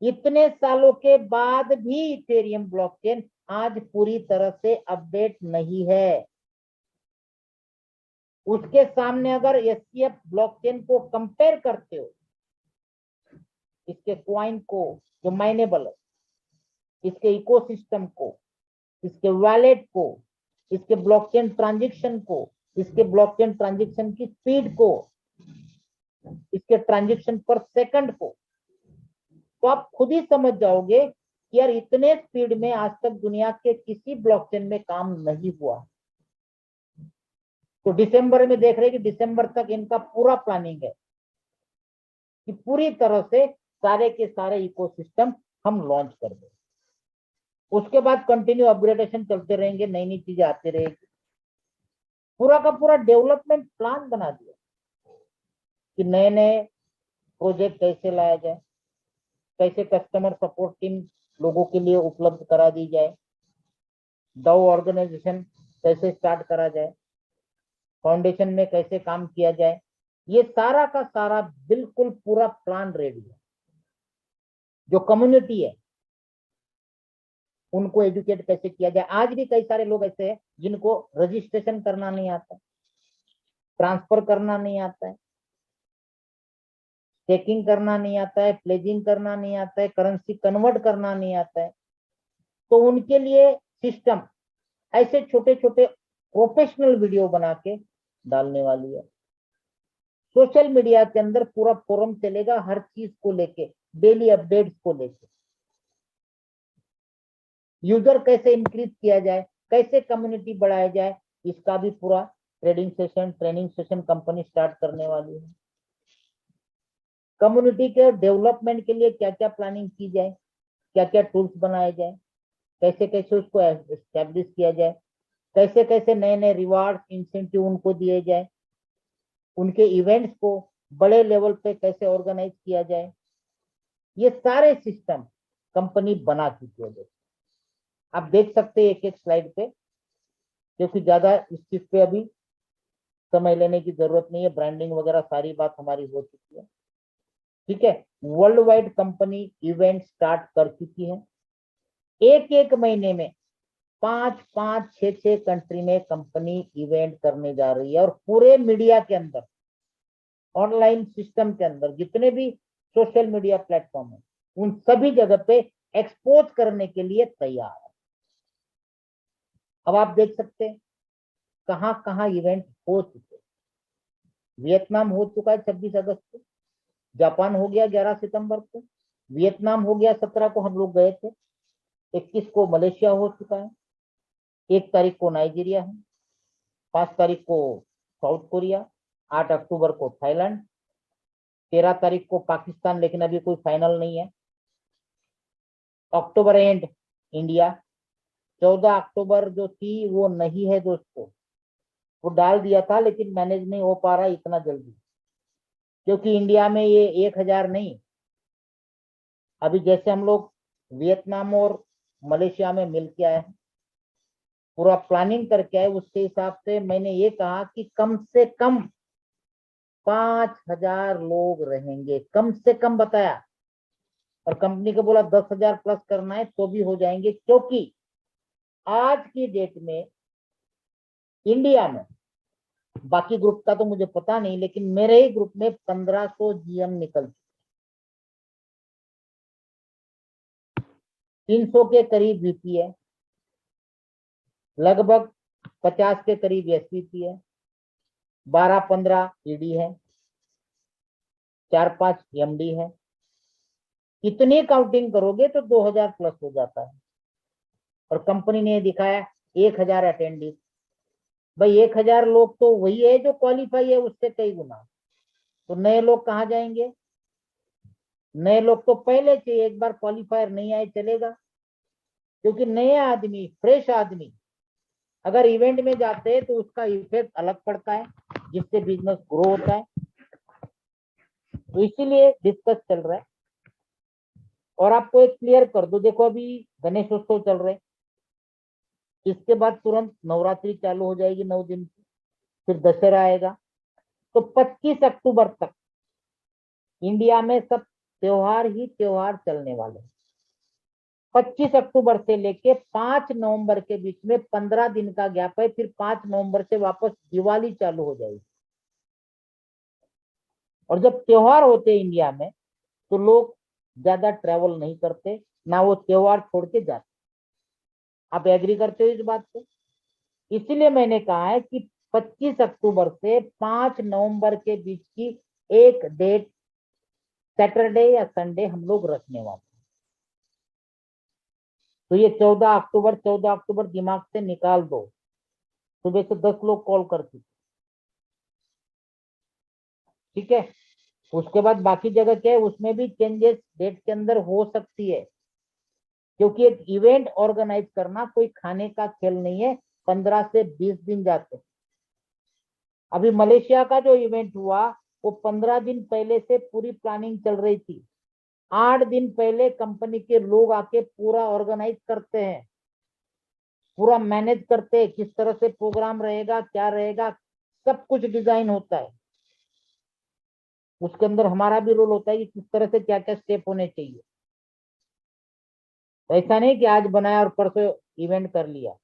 इतने सालों के बाद भी इथेरियम ब्लॉकचेन आज पूरी तरह से अपडेट नहीं है। उसके सामने अगर SCF ब्लॉकचेन को कंपेयर करते हो, इसके कॉइन को जो माइनेबल है, इसके इकोसिस्टम को, इसके वॉलेट को, इसके ब्लॉकचेन ट्रांजैक्शन को, इसके ब्लॉकचेन ट्रांजैक्शन की स्पीड को, इसके ट्रांजैक्शन पर सेकंड को, तो आप खुद ही समझ जाओगे कि यार इतने स्पीड में आज तक दुनिया के किसी ब्लॉकचेन में काम नहीं हुआ। तो दिसंबर में देख रहे हैं कि दिसंबर तक इनका पूरा प्लानिंग है कि पूरी तरह से सारे के सारे इकोसिस्टम हम लॉन्च कर दें। उसके बाद कंटिन्यू अपग्रेडेशन चलते रहेंगे, नई नई चीजें आती रहेगी। पूरा का पूरा डेवलपमेंट प्लान बना दिया कि नए नए प्रोजेक्ट कैसे लाया जाए, कैसे कस्टमर सपोर्ट टीम लोगों के लिए उपलब्ध करा दी जाए, डाउ ऑर्गेनाइजेशन कैसे स्टार्ट करा जाए, फाउंडेशन में कैसे काम किया जाए, ये सारा का सारा बिल्कुल पूरा प्लान रेडी है। जो कम्युनिटी है उनको एजुकेट कैसे किया जाए। आज भी कई सारे लोग ऐसे हैं जिनको रजिस्ट्रेशन करना नहीं आता, ट्रांसफर करना नहीं आता है, स्टेकिंग करना नहीं आता है, प्लेजिंग करना नहीं आता है, करेंसी कन्वर्ट करना नहीं आता है। तो उनके लिए सिस्टम ऐसे छोटे छोटे प्रोफेशनल वीडियो बना के डालने वाली है। सोशल मीडिया के अंदर पूरा फोरम चलेगा हर चीज को लेके, डेली अपडेट्स को लेके, यूजर कैसे इंक्रीज किया जाए, कैसे कम्युनिटी बढ़ाया जाए, इसका भी पूरा ट्रेनिंग सेशन कंपनी स्टार्ट करने वाली है। कम्युनिटी के डेवलपमेंट के लिए क्या क्या प्लानिंग की जाए, क्या क्या टूल्स बनाए जाए, कैसे कैसे उसको एस्टेब्लिश किया जाए, कैसे कैसे नए नए रिवार्ड इंसेंटिव उनको दिए जाए, उनके इवेंट्स को बड़े लेवल पे कैसे ऑर्गेनाइज किया जाए, ये सारे सिस्टम कंपनी बना चुकी है। आप देख सकते हैं एक एक स्लाइड पे, क्योंकि ज्यादा इस चीज पे अभी समय लेने की जरूरत नहीं है, ब्रांडिंग वगैरह सारी बात हमारी हो चुकी है। ठीक है, world wide company event start कर चुकी है। एक एक महीने में 5-5, 6-6 कंट्री में कंपनी इवेंट करने जा रही है, और पूरे मीडिया के अंदर, ऑनलाइन सिस्टम के अंदर जितने भी सोशल मीडिया प्लेटफॉर्म है उन सभी जगह पे एक्सपोज करने के लिए तैयार है। अब आप देख सकते हैं कहां कहां इवेंट हो चुके। वियतनाम हो चुका है 26 अगस्त को, जापान हो गया 11 सितंबर को, वियतनाम हो गया 17 को, हम लोग गए थे, 21 को मलेशिया हो चुका है, 1 तारीख को नाइजीरिया है, 5 तारीख को साउथ कोरिया, 8 अक्टूबर को थाईलैंड, 13 तारीख को पाकिस्तान, लेकिन अभी कोई फाइनल नहीं है, अक्टूबर एंड इंडिया, 14 अक्टूबर जो थी वो नहीं है दोस्तों, वो डाल दिया था लेकिन मैनेज नहीं हो पा रहा इतना जल्दी, क्योंकि इंडिया में ये 1000 नहीं, अभी जैसे हम लोग वियतनाम और मलेशिया में मिल के आए हैं, पूरा प्लानिंग करके आए, उसके हिसाब से मैंने ये कहा कि कम से कम 5000 लोग रहेंगे, कम से कम बताया, और कंपनी को बोला 10,000 प्लस करना है तो भी हो जाएंगे, क्योंकि आज की डेट में इंडिया में, बाकी ग्रुप का तो मुझे पता नहीं, लेकिन मेरे ही ग्रुप में 1500 जीएम निकल चुके, 300 के करीब वीपी है, लगभग 50 के करीब एसवीपी है, 12-15 ईडी है, 4-5 एमडी है। इतनी काउंटिंग करोगे तो 2000 प्लस हो जाता है, और कंपनी ने दिखाया 1000 अटेंडीज। भाई 1000 लोग तो वही है जो क्वालिफाई है, उससे कई गुना। तो नए लोग कहाँ जाएंगे? नए लोग तो पहले से, एक बार क्वालिफायर नहीं आए चलेगा, क्योंकि नए आदमी, फ्रेश आदमी अगर इवेंट में जाते हैं तो उसका इफेक्ट अलग पड़ता है, जिससे बिजनेस ग्रो होता है। तो इसीलिए डिस्कस चल रहा है। और आपको एक क्लियर कर दो, देखो अभी गणेशोत्सव चल रहे, इसके बाद तुरंत नवरात्रि चालू हो जाएगी 9 दिन की, फिर दशहरा आएगा, तो 25 अक्टूबर तक इंडिया में सब त्योहार ही त्योहार चलने वाले हैं। 25 अक्टूबर से लेके 5 नवंबर के बीच में 15 दिन का गैप है, फिर 5 नवंबर से वापस दिवाली चालू हो जाएगी। और जब त्योहार होते हैं इंडिया में तो लोग ज्यादा ट्रेवल नहीं करते, ना वो त्योहार छोड़ के जाते। आप एग्री करते हो इस बात से? इसीलिए मैंने कहा है कि 25 अक्टूबर से 5 नवंबर के बीच की एक डेट, सैटरडे या संडे हम लोग रखने वाले हैं। तो ये 14 अक्टूबर दिमाग से निकाल दो। सुबह से 10 लोग कॉल कर चुके, ठीक है। उसके बाद बाकी जगह क्या है, उसमें भी चेंजेस डेट के अंदर हो सकती है, क्योंकि एक इवेंट ऑर्गेनाइज करना कोई खाने का खेल नहीं है, 15 से 20 दिन जाते। अभी मलेशिया का जो इवेंट हुआ वो 15 दिन पहले से पूरी प्लानिंग चल रही थी। 8 दिन पहले कंपनी के लोग आके पूरा ऑर्गेनाइज करते हैं, पूरा मैनेज करते हैं, किस तरह से प्रोग्राम रहेगा, क्या रहेगा, सब कुछ डिजाइन होता है। उसके अंदर हमारा भी रोल होता है कि किस तरह से क्या क्या स्टेप होने चाहिए। तो ऐसा नहीं कि आज बनाया और परसों इवेंट कर लिया।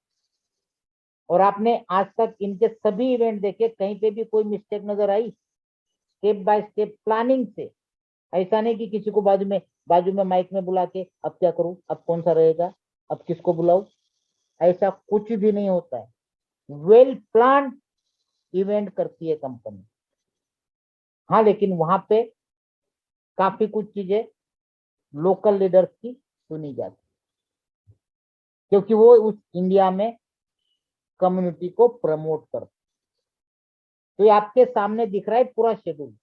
और आपने आज तक इनके सभी इवेंट देखे, कहीं पे भी कोई मिस्टेक नजर आई? स्टेप बाय स्टेप प्लानिंग से। ऐसा नहीं कि किसी को बाजू में माइक में बुला के अब क्या करूं, अब कौन सा रहेगा, अब किसको बुलाऊं, ऐसा कुछ भी नहीं होता है। वेल प्लान इवेंट करती है कंपनी। हाँ, लेकिन वहां पे काफी कुछ चीजें लोकल लीडर्स की सुनी जाती, क्योंकि वो उस इंडिया में कम्युनिटी को प्रमोट करते। तो ये आपके सामने दिख रहा है पूरा शेड्यूल।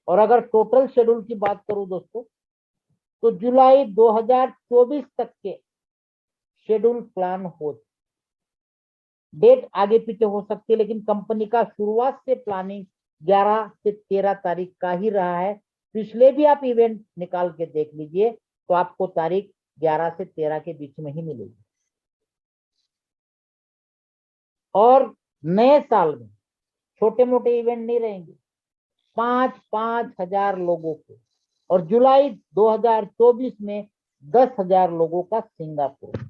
और अगर टोटल शेड्यूल की बात करूं दोस्तों, तो जुलाई 2024 तक के शेड्यूल प्लान हो। डेट आगे पीछे हो सकती है, लेकिन कंपनी का शुरुआत से प्लानिंग 11 से 13 तारीख का ही रहा है। पिछले भी आप इवेंट निकाल के देख लीजिए तो आपको तारीख 11 से 13 के बीच में ही मिलेगी। और नए साल में छोटे मोटे इवेंट नहीं रहेंगे, 5-5 हजार लोगों के। और जुलाई 2024 में 10,000 लोगों का सिंगापुर।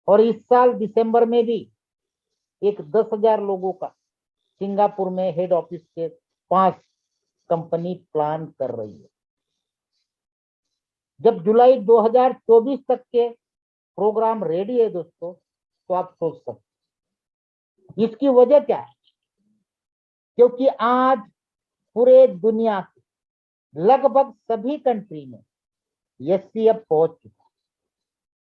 और इस साल दिसंबर में भी एक 10,000 लोगों का सिंगापुर में हेड ऑफिस के पास कंपनी प्लान कर रही है। जब जुलाई 2024 तक के प्रोग्राम रेडी है दोस्तों, तो आप सोच सकते इसकी वजह क्या है? क्योंकि आज पूरे दुनिया के लगभग सभी कंट्री में एससीएफ पहुंच चुका है।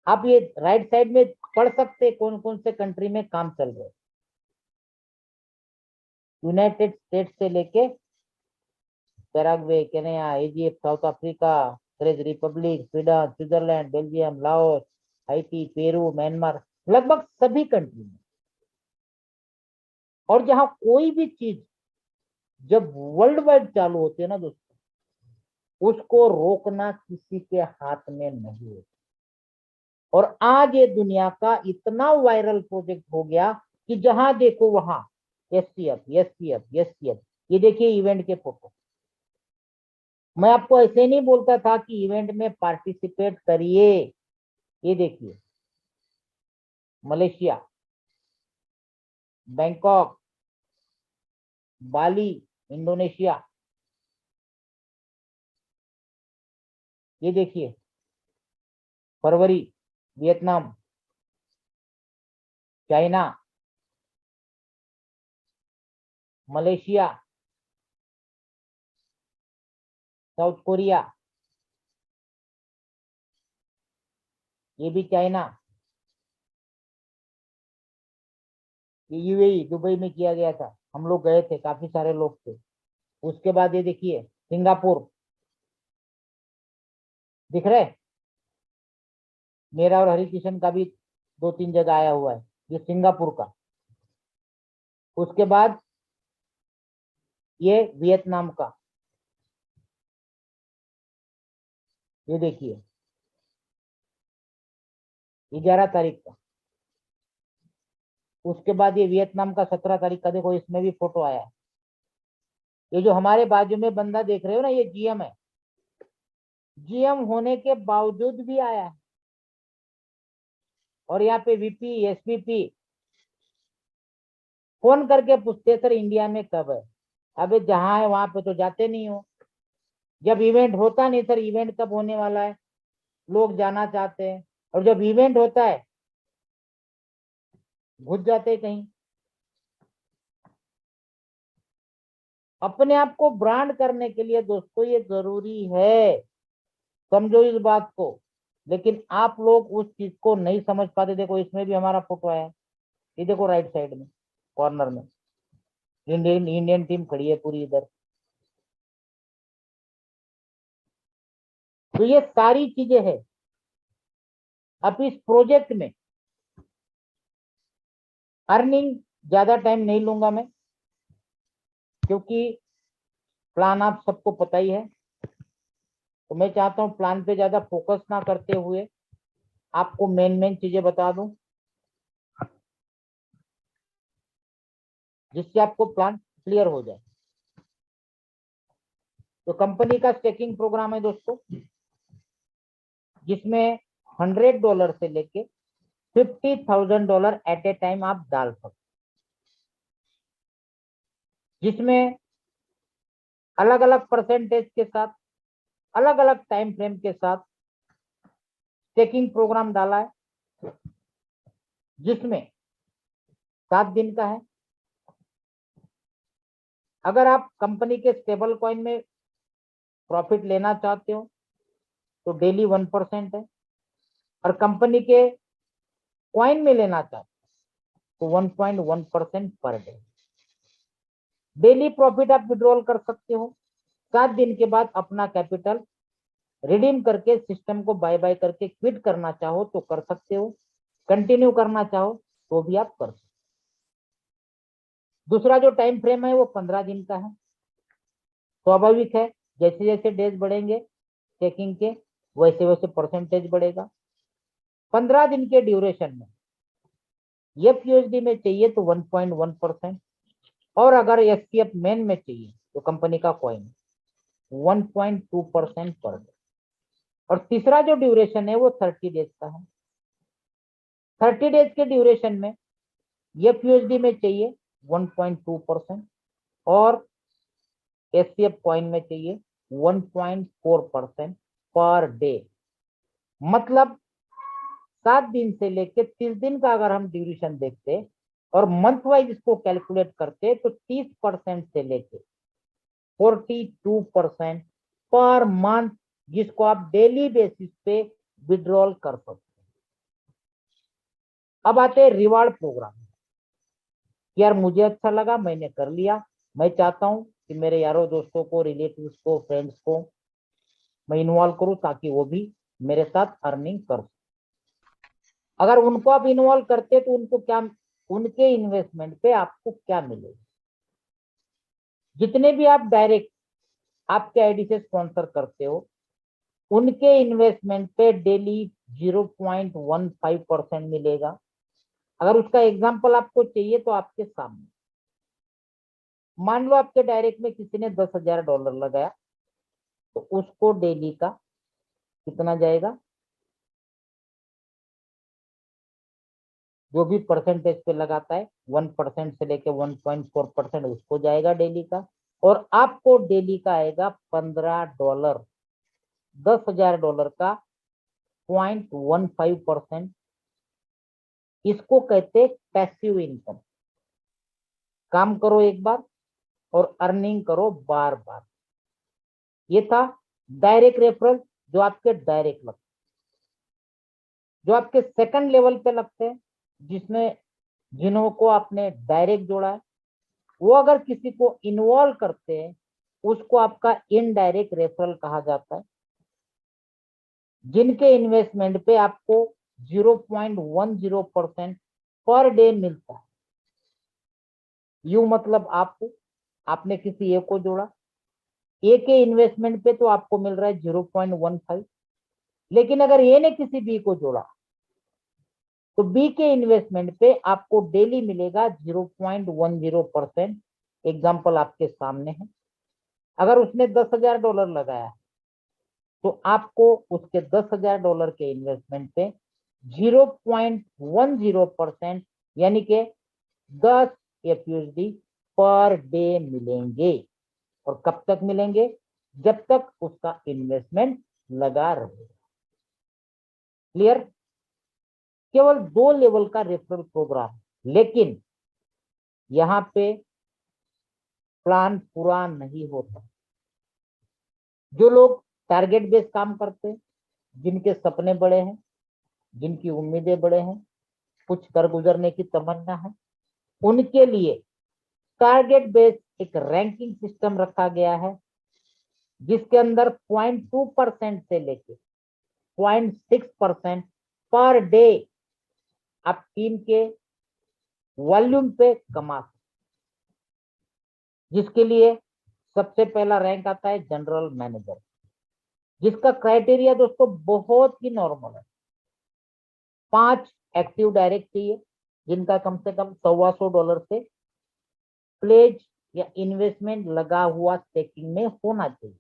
आप ये राइट साइड में पढ़ सकते हैं कौन कौन से कंट्री में काम चल रहे हैं। यूनाइटेड स्टेट्स से लेके Paraguay, Kenya, Egypt, South Africa, चेक Republic, Sweden, Switzerland, Belgium, Laos, Haiti, Peru, Myanmar, लगभग सभी कंट्री में। और जहां कोई भी चीज जब वर्ल्ड वाइड चालू होती है ना दोस्तों, उसको रोकना किसी के हाथ में नहीं है। और आज ये दुनिया का इतना वायरल प्रोजेक्ट हो गया कि जहां देखो वहां एसटीएफ एसटीएफ एसटीएफ। ये देखिए इवेंट के फोटो। मैं आपको ऐसे नहीं बोलता था कि इवेंट में पार्टिसिपेट करिए। ये देखिए, मलेशिया, बैंकॉक, बाली, इंडोनेशिया। ये देखिए, फरवरी, Vietnam, China, Malaysia, South Korea, ये भी चाइना, ये यूएई दुबई में किया गया था। हम लोग गए थे, काफी सारे लोग थे। उसके बाद ये देखिए सिंगापुर, दिख रहा है? मेरा और हरिकिशन का भी 2-3 जगह आया हुआ है, ये सिंगापुर का। उसके बाद ये वियतनाम का, ये देखिए 11 तारीख का। उसके बाद ये वियतनाम का 17 तारीख का, देखो इसमें भी फोटो आया है। ये जो हमारे बाजू में बंदा देख रहे हो ना, ये जीएम है। जीएम होने के बावजूद भी आया है। और यहाँ पे वीपी एसवीपी फोन करके पूछते सर इंडिया में कब है। अबे जहां है वहां पे तो जाते नहीं हो। जब इवेंट होता नहीं सर, इवेंट कब होने वाला है, लोग जाना चाहते हैं। और जब इवेंट होता है घुस जाते हैं कहीं। अपने आप को ब्रांड करने के लिए दोस्तों ये जरूरी है, समझो इस बात को। लेकिन आप लोग उस चीज को नहीं समझ पाते। देखो इसमें भी हमारा फोटो आया है, ये देखो राइट साइड में कॉर्नर में इंडियन इंडियन टीम खड़ी है पूरी इधर। तो ये सारी चीजें हैं अब इस प्रोजेक्ट में अर्निंग ज्यादा टाइम नहीं लूंगा मैं, क्योंकि प्लान आप सबको पता ही है। तो मैं चाहता हूं प्लान पे ज्यादा फोकस ना करते हुए आपको मेन चीजें बता दूं, जिससे आपको प्लान क्लियर हो जाए। तो कंपनी का स्टेकिंग प्रोग्राम है दोस्तों, जिसमें $100 से लेके $50,000 एट ए टाइम आप डाल सकते, जिसमें अलग अलग परसेंटेज के साथ, अलग अलग टाइम फ्रेम के साथ स्टेकिंग प्रोग्राम डाला है, जिसमें 7 दिन का है। अगर आप कंपनी के स्टेबल कॉइन में प्रॉफिट लेना चाहते हो तो डेली 1% है, और कंपनी के कॉइन में लेना चाहते हो तो 1.1% पर डे। डेली प्रॉफिट आप विड्रॉल कर सकते हो। 7 दिन के बाद अपना कैपिटल रिडीम करके सिस्टम को बाय बाय करके क्विट करना चाहो तो कर सकते हो, कंटिन्यू करना चाहो तो भी आप कर सकते हो। दूसरा जो टाइम फ्रेम है वो 15 दिन का है। स्वाभाविक है, जैसे जैसे डेज बढ़ेंगे चेकिंग के, वैसे वैसे परसेंटेज बढ़ेगा। 15 दिन के ड्यूरेशन में एफयूएसडी में चाहिए तो 1.1%, और अगर एसपीएफ मेन में चाहिए तो कंपनी का कॉइन 1.2% पर डे। और तीसरा जो ड्यूरेशन है वो 30 डेज का है। 30 डेज के ड्यूरेशन में एफयूएसडी में चाहिए 1.2%, और एसपीएफ कॉइन में चाहिए 1.4% पर डे। मतलब 7 दिन से लेके 30 दिन का अगर हम ड्यूरेशन देखते और मंथ वाइज इसको कैलकुलेट करते तो 30% से लेके 42% पर मंथ, जिसको आप डेली बेसिस पे विड्रॉल कर सकते हैं। अब आते हैं रिवार्ड प्रोग्राम। यार मुझे अच्छा लगा, मैंने कर लिया, मैं चाहता हूं कि मेरे यारों दोस्तों को, रिलेटिव्स को, फ्रेंड्स को मैं इन्वॉल्व करूं ताकि वो भी मेरे साथ अर्निंग कर सकें। अगर उनको आप इन्वॉल्व करते तो उनको क्या, उनके इन्वेस्टमेंट पे आपको क्या मिलेगा? जितने भी आप डायरेक्ट आपके आईडी से स्पॉन्सर करते हो उनके इन्वेस्टमेंट पे डेली 0.15% मिलेगा। अगर उसका एग्जांपल आपको चाहिए तो आपके सामने, मान लो आपके डायरेक्ट में किसी ने $10,000 लगाया तो उसको डेली का कितना जाएगा, जो भी परसेंटेज पे लगाता है 1% से लेके 1.4% उसको जाएगा डेली का, और आपको डेली का आएगा $15। $10,000 का 0.15%, इसको कहते पैसिव इनकम। काम करो एक बार और अर्निंग करो बार बार। ये था डायरेक्ट रेफरल, जो आपके डायरेक्ट लगते, जो आपके सेकंड लेवल पे लगते हैं, जिसमें जिनको आपने डायरेक्ट जोड़ा है, वो अगर किसी को इन्वॉल्व करते हैं उसको आपका इनडायरेक्ट रेफरल कहा जाता है। जिनके इन्वेस्टमेंट पे आपको 0.10% पर डे मिलता है। यू मतलब आपने किसी ए को जोड़ा, ए के इन्वेस्टमेंट पे तो आपको मिल रहा है 0.15, लेकिन अगर ए ने किसी बी को जोड़ा तो बी के इन्वेस्टमेंट पे आपको डेली मिलेगा 0.10%। एग्जाम्पल आपके सामने है। अगर उसने $10,000 लगाया तो आपको उसके $10,000 के इन्वेस्टमेंट पे 0.10% यानी कि 10 एफयूएसडी पर डे मिलेंगे। और कब तक मिलेंगे? जब तक उसका इन्वेस्टमेंट लगा रहेगा। क्लियर? केवल 2 लेवल का रेफरल प्रोग्राम, लेकिन यहां पे प्लान पूरा नहीं होता। जो लोग टारगेट बेस्ड काम करते हैं, जिनके सपने बड़े हैं, जिनकी उम्मीदें बड़े हैं, कुछ कर गुजरने की तमन्ना है, उनके लिए टारगेट बेस्ड एक रैंकिंग सिस्टम रखा गया है, जिसके अंदर 0.2% से लेके 0.6% पर डे आप टीम के वॉल्यूम पे कमा सकते, जिसके लिए सबसे पहला रैंक आता है जनरल मैनेजर, जिसका क्राइटेरिया दोस्तों बहुत ही नॉर्मल है। 5 एक्टिव डायरेक्ट चाहिए, जिनका कम से कम $125 से प्लेज या इन्वेस्टमेंट लगा हुआ स्टेकिंग में होना चाहिए।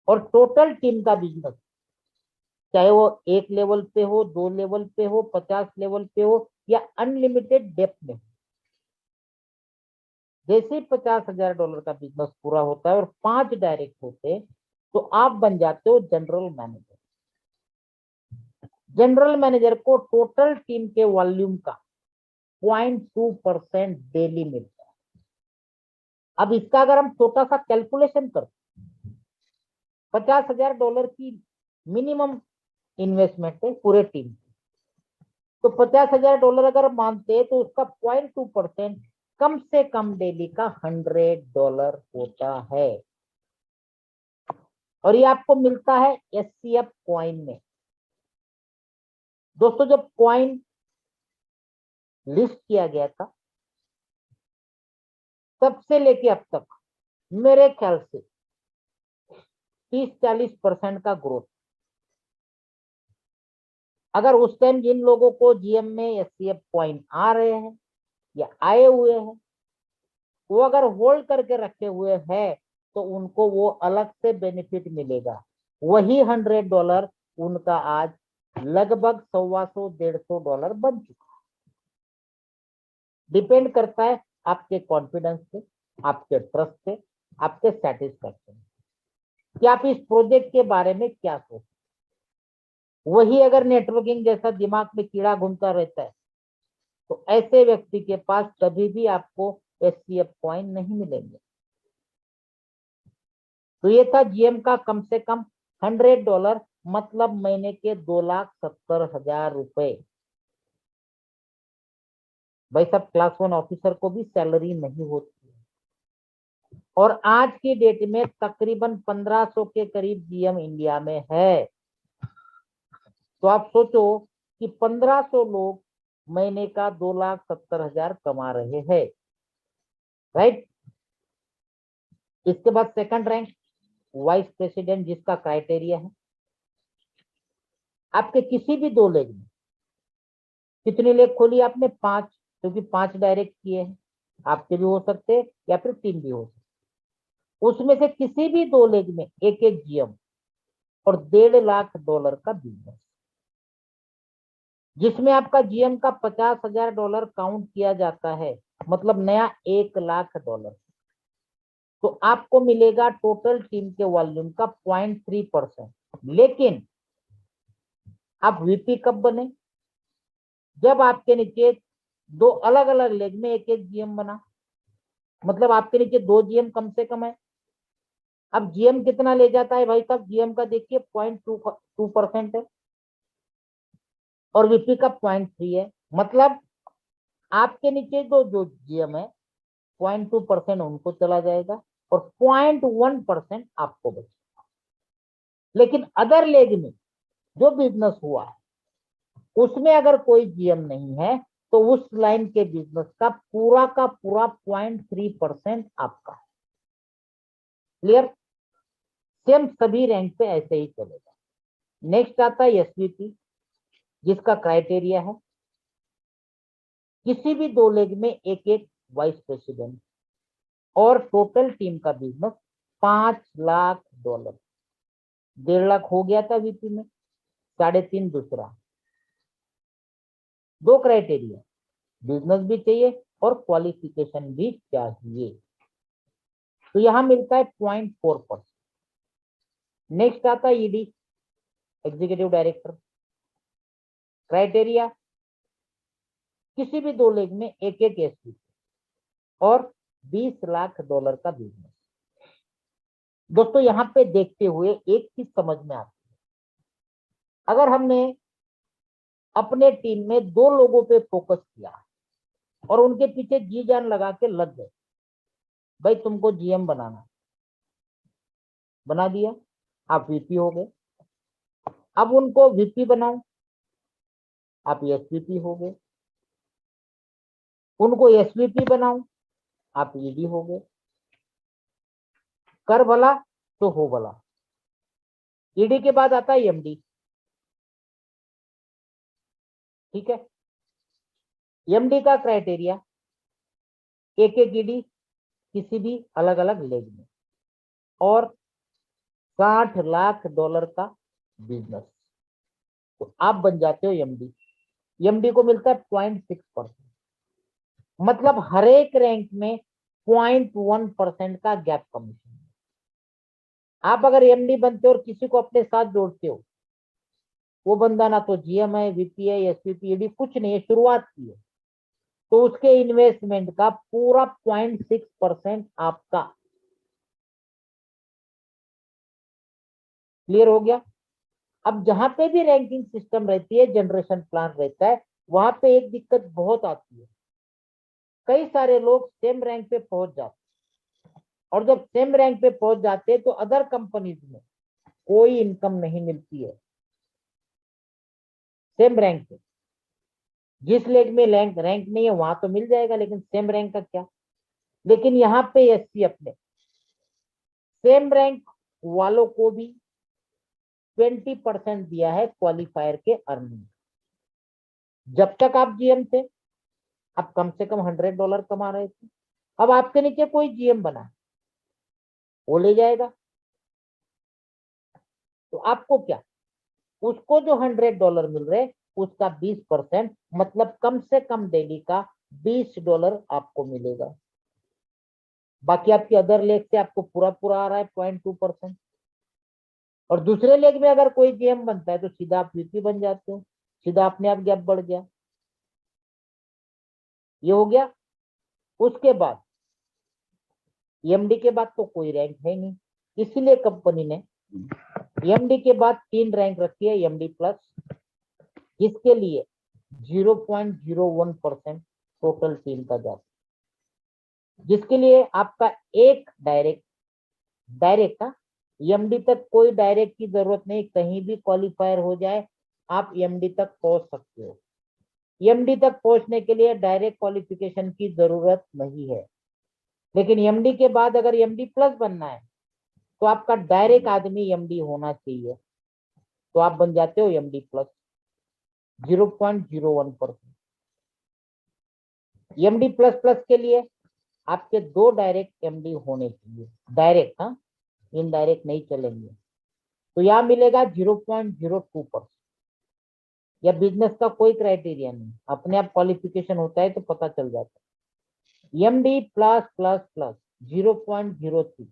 और टोटल टीम का बिजनेस, चाहे वो 1 लेवल पे हो, 2 लेवल पे हो, 50 लेवल पे हो या अनलिमिटेड डेप्थ में हो, जैसे ही $50,000 का बिजनेस पूरा होता है और 5 डायरेक्ट होते, तो आप बन जाते हो जनरल मैनेजर। जनरल मैनेजर को टोटल टीम के वॉल्यूम का 0.2% डेली मिलता है। अब इसका अगर हम छोटा सा कैलकुलेशन करते, $50,000 की मिनिमम इन्वेस्टमेंट है पूरे टीम की, तो $50,000 अगर मानते हैं तो उसका 0.2% कम से कम डेली का $100 होता है। और ये आपको मिलता है एससीएफ कॉइन में। दोस्तों जब कॉइन लिस्ट किया गया था, तब से लेके अब तक मेरे ख्याल से 30-40% का ग्रोथ। अगर उस टाइम जिन लोगों को जीएम में एससीएफ कॉइन आ रहे हैं या आए हुए हैं, वो अगर होल्ड करके रखे हुए हैं, तो उनको वो अलग से बेनिफिट मिलेगा। वही $100 उनका आज लगभग $125-150 बन चुका है। डिपेंड करता है आपके कॉन्फिडेंस पे, आपके ट्रस्ट पे, आपके सेटिस्फैक्शन कि आप इस प्रोजेक्ट के बारे में क्या सोचते। वही अगर नेटवर्किंग जैसा दिमाग में कीड़ा घूमता रहता है, तो ऐसे व्यक्ति के पास कभी भी आपको एससीएफ कॉइन नहीं मिलेंगे। तो ये था जीएम का कम से कम $100, मतलब महीने के 2,70,000 रुपए। भाई साहब, क्लास 1 ऑफिसर को भी सैलरी नहीं होती है। और आज की डेट में तकरीबन 1500 के करीब जीएम इंडिया में है। तो आप सोचो कि 1500 लोग महीने का 2,70,000 कमा रहे हैं, राइट। इसके बाद सेकंड रैंक वाइस प्रेसिडेंट, जिसका क्राइटेरिया है आपके किसी भी 2 लेग में, कितनी लेग खोली आपने? 5, क्योंकि 5 डायरेक्ट किए हैं, आपके भी हो सकते हैं या फिर 3 भी हो सकते। उसमें से किसी भी 2 लेग में एक एक जीएम और $1.5 लाख का बिजनेस, जिसमें आपका जीएम का $50,000 काउंट किया जाता है, मतलब नया $1 लाख। तो आपको मिलेगा टोटल टीम के वॉल्यूम का 0.3%। लेकिन आप वीपी कब बने? जब आपके नीचे 2 अलग अलग लेग में एक एक जीएम बना, मतलब आपके नीचे 2 जीएम कम से कम है। अब जीएम कितना ले जाता है भाई साहब? जीएम का देखिए 0.2% है और वीपी का 0.3 है, मतलब आपके नीचे जो जीएम है 0.2% उनको चला जाएगा और 0.1% आपको बचेगा। लेकिन अदर लेग में जो बिजनेस हुआ है, उसमें अगर कोई जीएम नहीं है, तो उस लाइन के बिजनेस का पूरा 0.3% आपका है। क्लियर? सेम सभी रैंक पे ऐसे ही चलेगा। नेक्स्ट आता है एसवीपी, जिसका क्राइटेरिया है किसी भी 2 लेग में एक एक वाइस प्रेसिडेंट और टोटल टीम का बिजनेस $5 लाख। 1.5 लाख हो गया था वीपी में, 3.5 दूसरा। 2 क्राइटेरिया, बिजनेस भी चाहिए और क्वालिफिकेशन भी चाहिए। तो यहां मिलता है 0.4%। नेक्स्ट आता है ईडी, एग्जीक्यूटिव डायरेक्टर। क्राइटेरिया किसी भी 2 लेग में एक एक एसपी और $20 लाख का बिजनेस। दोस्तों यहां पे देखते हुए एक चीज समझ में आती है, अगर हमने अपने टीम में 2 लोगों पे फोकस किया और उनके पीछे जी जान लगा के लग गए, भाई तुमको जीएम बनाना, बना दिया, आप वीपी हो गए। अब उनको वीपी बनाओ, आप एसवीपी हो गए। उनको एसवीपी बनाऊं, आप ईडी हो गए। कर भला तो हो भला। ईडी के बाद आता है एमडी। ठीक है, एमडी का क्राइटेरिया, एक एक ईडी किसी भी अलग अलग लेग में, और $60 लाख का बिजनेस, तो आप बन जाते हो एमडी। एमडी को मिलता है 0.6%, मतलब हर एक रैंक में 0.1% का गैप कमीशन। आप अगर एमडी बनते हो और किसी को अपने साथ जोड़ते हो, वो बंदा ना तो जीएम है, वीपी है, एसपीपी, ईडी कुछ नहीं है, शुरुआत की है, तो उसके इन्वेस्टमेंट का पूरा 0.6% आपका। क्लियर हो गया। अब जहां पे भी रैंकिंग सिस्टम रहती है, जनरेशन प्लान रहता है, वहां पे एक दिक्कत बहुत आती है। कई सारे लोग सेम रैंक पे पहुंच जाते हैं, और जब सेम रैंक पे पहुंच जाते हैं तो अदर कंपनीज में कोई इनकम नहीं मिलती है। सेम रैंक पे, जिस लेग में रैंक नहीं है वहां तो मिल जाएगा, लेकिन सेम रैंक का क्या। लेकिन यहाँ पे एसपी अपने सेम रैंक वालों को भी 20% दिया है क्वालिफायर के अर्निंग। जब तक आप जीएम थे, आप कम से कम $100 कमा रहे थे। अब आपके नीचे कोई जीएम बना, वो ले जाएगा, तो आपको क्या, उसको जो $100 मिल रहे, उसका 20%, मतलब कम से कम डेली का $20 आपको मिलेगा। बाकी आपकी अदर लेग से आपको पूरा पूरा आ रहा है 0.2%। और दूसरे लेग में अगर कोई जीएम बनता है तो सीधा आप वीपी बन जाते हो, सीधा अपने आप गैप बढ़ गया। ये हो गया। उसके बाद एमडी के बाद तो कोई रैंक है नहीं, इसीलिए कंपनी ने एमडी के बाद 3 रैंक रखी है, एमडी प्लस, जिसके लिए 0.01% टोटल टीम का जाता, जिसके लिए आपका एक डायरेक्ट एमडी तक कोई डायरेक्ट की जरूरत नहीं, कहीं भी क्वालिफायर हो जाए आप एमडी तक पहुंच सकते हो। एमडी तक पहुंचने के लिए डायरेक्ट क्वालिफिकेशन की जरूरत नहीं है। लेकिन एमडी के बाद अगर एमडी प्लस बनना है तो आपका डायरेक्ट आदमी एमडी होना चाहिए, तो आप बन जाते हो MD plus 0.01%। MD plus plus के लिए आपके 2 डायरेक्ट एमडी होने चाहिए, डायरेक्ट, हाँ, इनडायरेक्ट नहीं चलेंगे। तो यहां मिलेगा 0.02%। या बिजनेस का कोई क्राइटेरिया नहीं, अपने आप क्वालिफिकेशन होता है तो पता चल जाता है। MD plus plus plus 0.03,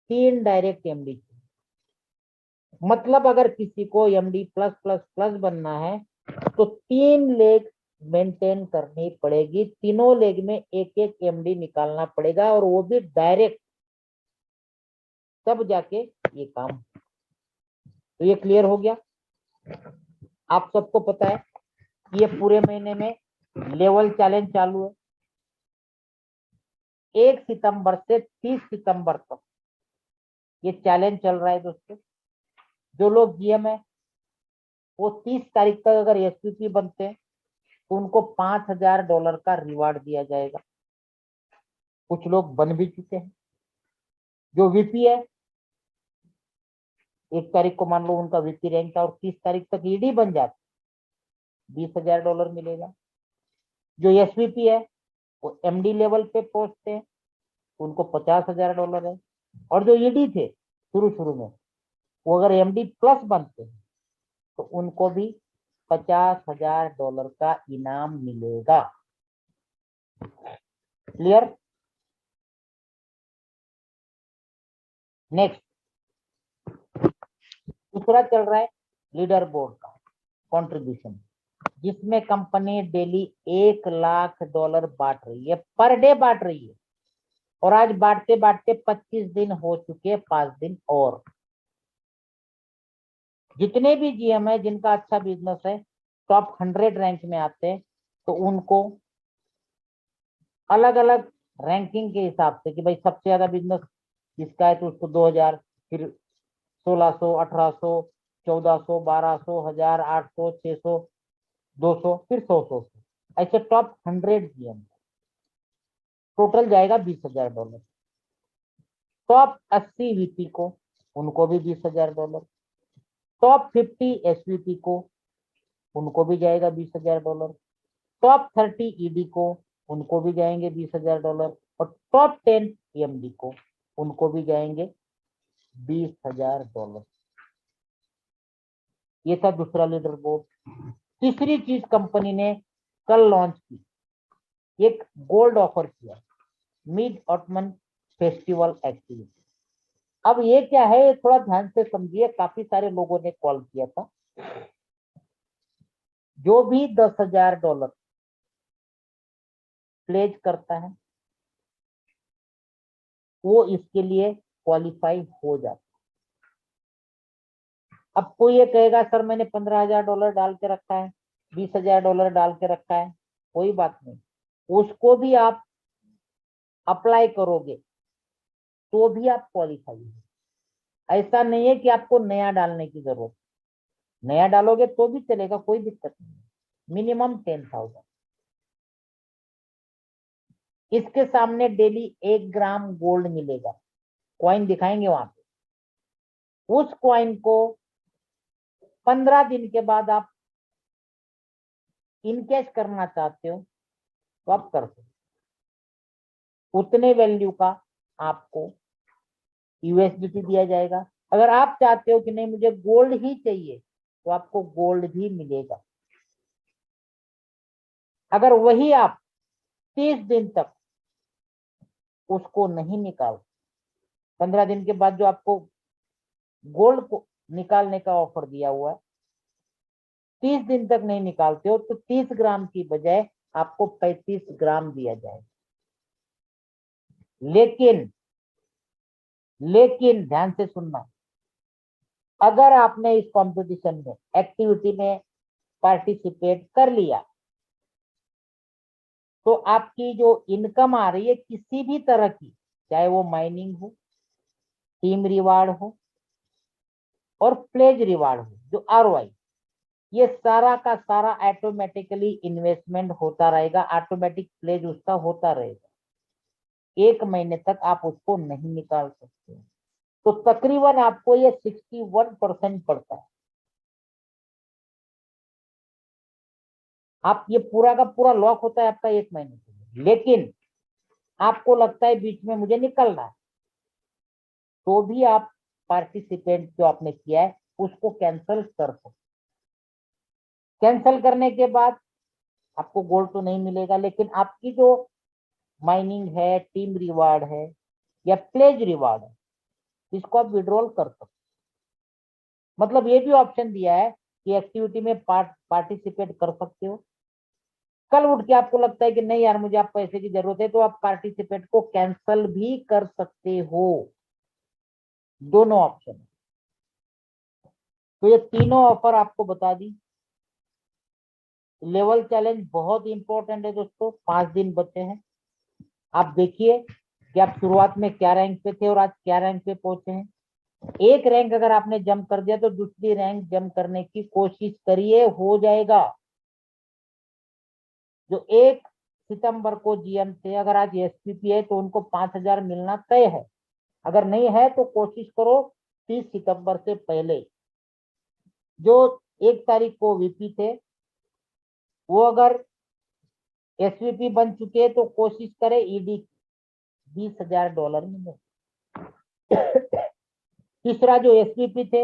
3 direct MD. मतलब अगर किसी को एमडी प्लस प्लस प्लस बनना है तो 3 लेग मेंटेन करनी पड़ेगी, तीनों लेग में एक एक एमडी निकालना पड़ेगा, और वो भी डायरेक्ट, तब जाके ये काम। तो ये क्लियर हो गया। आप सबको पता है ये पूरे महीने में लेवल चैलेंज चालू है, 1 सितंबर से 30 सितंबर तक ये चैलेंज चल रहा है दोस्तों। जो लोग जीएम है वो 30 तारीख तक अगर एसपीपी बनते हैं तो उनको $5000 का रिवार्ड दिया जाएगा। कुछ लोग बन भी चुके हैं। जो वीपी है, 1 तारीख को मान लो उनका वीपी रैंक था और 30 तारीख तक ईडी बन जाते, $20,000 मिलेगा। जो एसवीपी है वो एमडी लेवल पे पहुंचते हैं, उनको $50,000 है। और जो ईडी थे शुरू शुरू में, वो अगर एमडी प्लस बनते हैं तो उनको भी $50,000 का इनाम मिलेगा। क्लियर। नेक्स्ट, दूसरा चल रहा है लीडर बोर्ड का कंट्रीब्यूशन, जिसमें कंपनी डेली $1,00,000 बांट रही है, पर डे बांट रही है। और आज बांटते बांटते 25 दिन हो चुके, 5 दिन और। जितने भी जीएम है जिनका अच्छा बिजनेस है, टॉप 100 रैंक में आते हैं, तो उनको अलग अलग रैंकिंग के हिसाब से कि भाई सबसे ज्यादा बिजनेस जिसका है तो उसको 2000, फिर 1600, 1800, 1400, 1200, 1000, 800, 600, 200, फिर 100, ऐसे टॉप 100 जीएम, टोटल जाएगा $20,000। टॉप 80 वीपी को, उनको भी $20,000। टॉप 50 एसवीपी को, उनको भी जाएगा $20,000। टॉप 30 ईडी को, उनको भी जाएंगे $20,000। और टॉप 10 एमडी को, उनको भी जाएंगे $20,000। ये था दूसरा लीडर बोर्ड। तीसरी चीज कंपनी ने कल लॉन्च की, एक गोल्ड ऑफर किया, मिड ऑटमन फेस्टिवल एक्टिविटी। अब ये क्या है, थोड़ा ध्यान से समझिए, काफी सारे लोगों ने कॉल किया था। जो भी $10,000 प्लेज करता है वो इसके लिए क्वालिफाई हो जाता है। अब कोई ये कहेगा सर मैंने $15,000 डाल के रखा है, $20,000 डाल के रखा है, कोई बात नहीं, उसको भी आप अप्लाई करोगे तो भी आप क्वालिफाई हो। ऐसा नहीं है कि आपको नया डालने की जरूरत, नया डालोगे तो भी चलेगा, कोई दिक्कत नहीं। मिनिमम 10,000। इसके सामने डेली 1 ग्राम गोल्ड मिलेगा, कॉइन दिखाएंगे वहां पे। उस कॉइन को 15 दिन के बाद आप इनकैश करना चाहते हो तो आप कर सकते, उतने वैल्यू का आपको यूएसडीटी दिया जाएगा। अगर आप चाहते हो कि नहीं मुझे गोल्ड ही चाहिए तो आपको गोल्ड भी मिलेगा। अगर वही आप 30 दिन तक उसको नहीं निकाल, 15 दिन के बाद जो आपको गोल्ड को निकालने का ऑफर दिया हुआ है, 30 दिन तक नहीं निकालते हो तो 30 ग्राम की बजाय आपको 35 ग्राम दिया जाएगा। लेकिन ध्यान से सुनना, अगर आपने इस कंपटीशन में एक्टिविटी में पार्टिसिपेट कर लिया तो आपकी जो इनकम आ रही है किसी भी तरह की, चाहे वो माइनिंग हो, टीम रिवार्ड हो और प्लेज रिवार्ड हो, जो आरओआई, ये सारा का सारा ऑटोमेटिकली इन्वेस्टमेंट होता रहेगा, ऑटोमेटिक प्लेज उसका होता रहेगा। 1 महीने तक आप उसको नहीं निकाल सकते। तो तकरीबन आपको ये 61% पड़ता है। आप ये पूरा का पूरा लॉक होता है आपका 1 महीने के लिए, लेकिन आपको लगता है बीच में मुझे निकलना है तो भी आप पार्टिसिपेंट जो आपने किया है उसको कैंसिल कर सकते। कैंसिल करने के बाद आपको गोल्ड तो नहीं मिलेगा, लेकिन आपकी जो माइनिंग है, टीम रिवार्ड है या प्लेज रिवार्ड है, इसको आप विड्रॉल कर सकते। मतलब ये भी ऑप्शन दिया है कि एक्टिविटी में पार्टिसिपेट कर सकते हो। कल उठ के आपको लगता है कि नहीं यार मुझे आप पैसे की जरूरत है, तो आप पार्टिसिपेट को कैंसिल भी कर सकते हो। दोनों ऑप्शन। तो ये तीनों ऑफर आपको बता दी। लेवल चैलेंज बहुत इंपॉर्टेंट है दोस्तों, 5 दिन बचे हैं। आप देखिए कि आप शुरुआत में क्या रैंक पे थे और आज क्या रैंक पे पहुंचे हैं। एक रैंक अगर आपने जंप कर दिया तो दूसरी रैंक जंप करने की कोशिश करिए, हो जाएगा। जो 1 सितंबर को जीएम थे, अगर आज एसपीपी है तो उनको 5,000 मिलना तय है। अगर नहीं है तो कोशिश करो 30 सितंबर से पहले। जो 1 तारीख को वीपी थे वो अगर एसवीपी बन चुके हैं तो कोशिश करें ईडी $20,000 मिले। तीसरा जो एसवीपी थे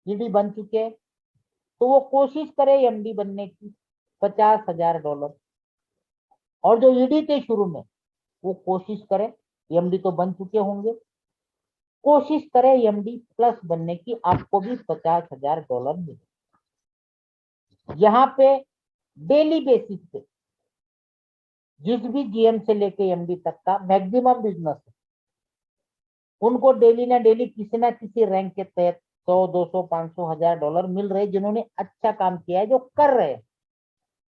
ईडी बन चुके हैं तो वो कोशिश करे एमडी बनने की, $50,000। और जो ईडी थे शुरू में वो कोशिश करे, एमडी तो बन चुके होंगे, कोशिश करे एमडी प्लस बनने की, आपको भी $50,000 मिले। यहाँ पे डेली बेसिस पे जिस भी जीएम से लेके एमडी तक का मैक्सिमम बिजनेस है, उनको डेली ना डेली किसी ना किसी रैंक के तहत 100, 200, 500, $1,000 मिल रहे, जिन्होंने अच्छा काम किया है, जो कर रहे हैं।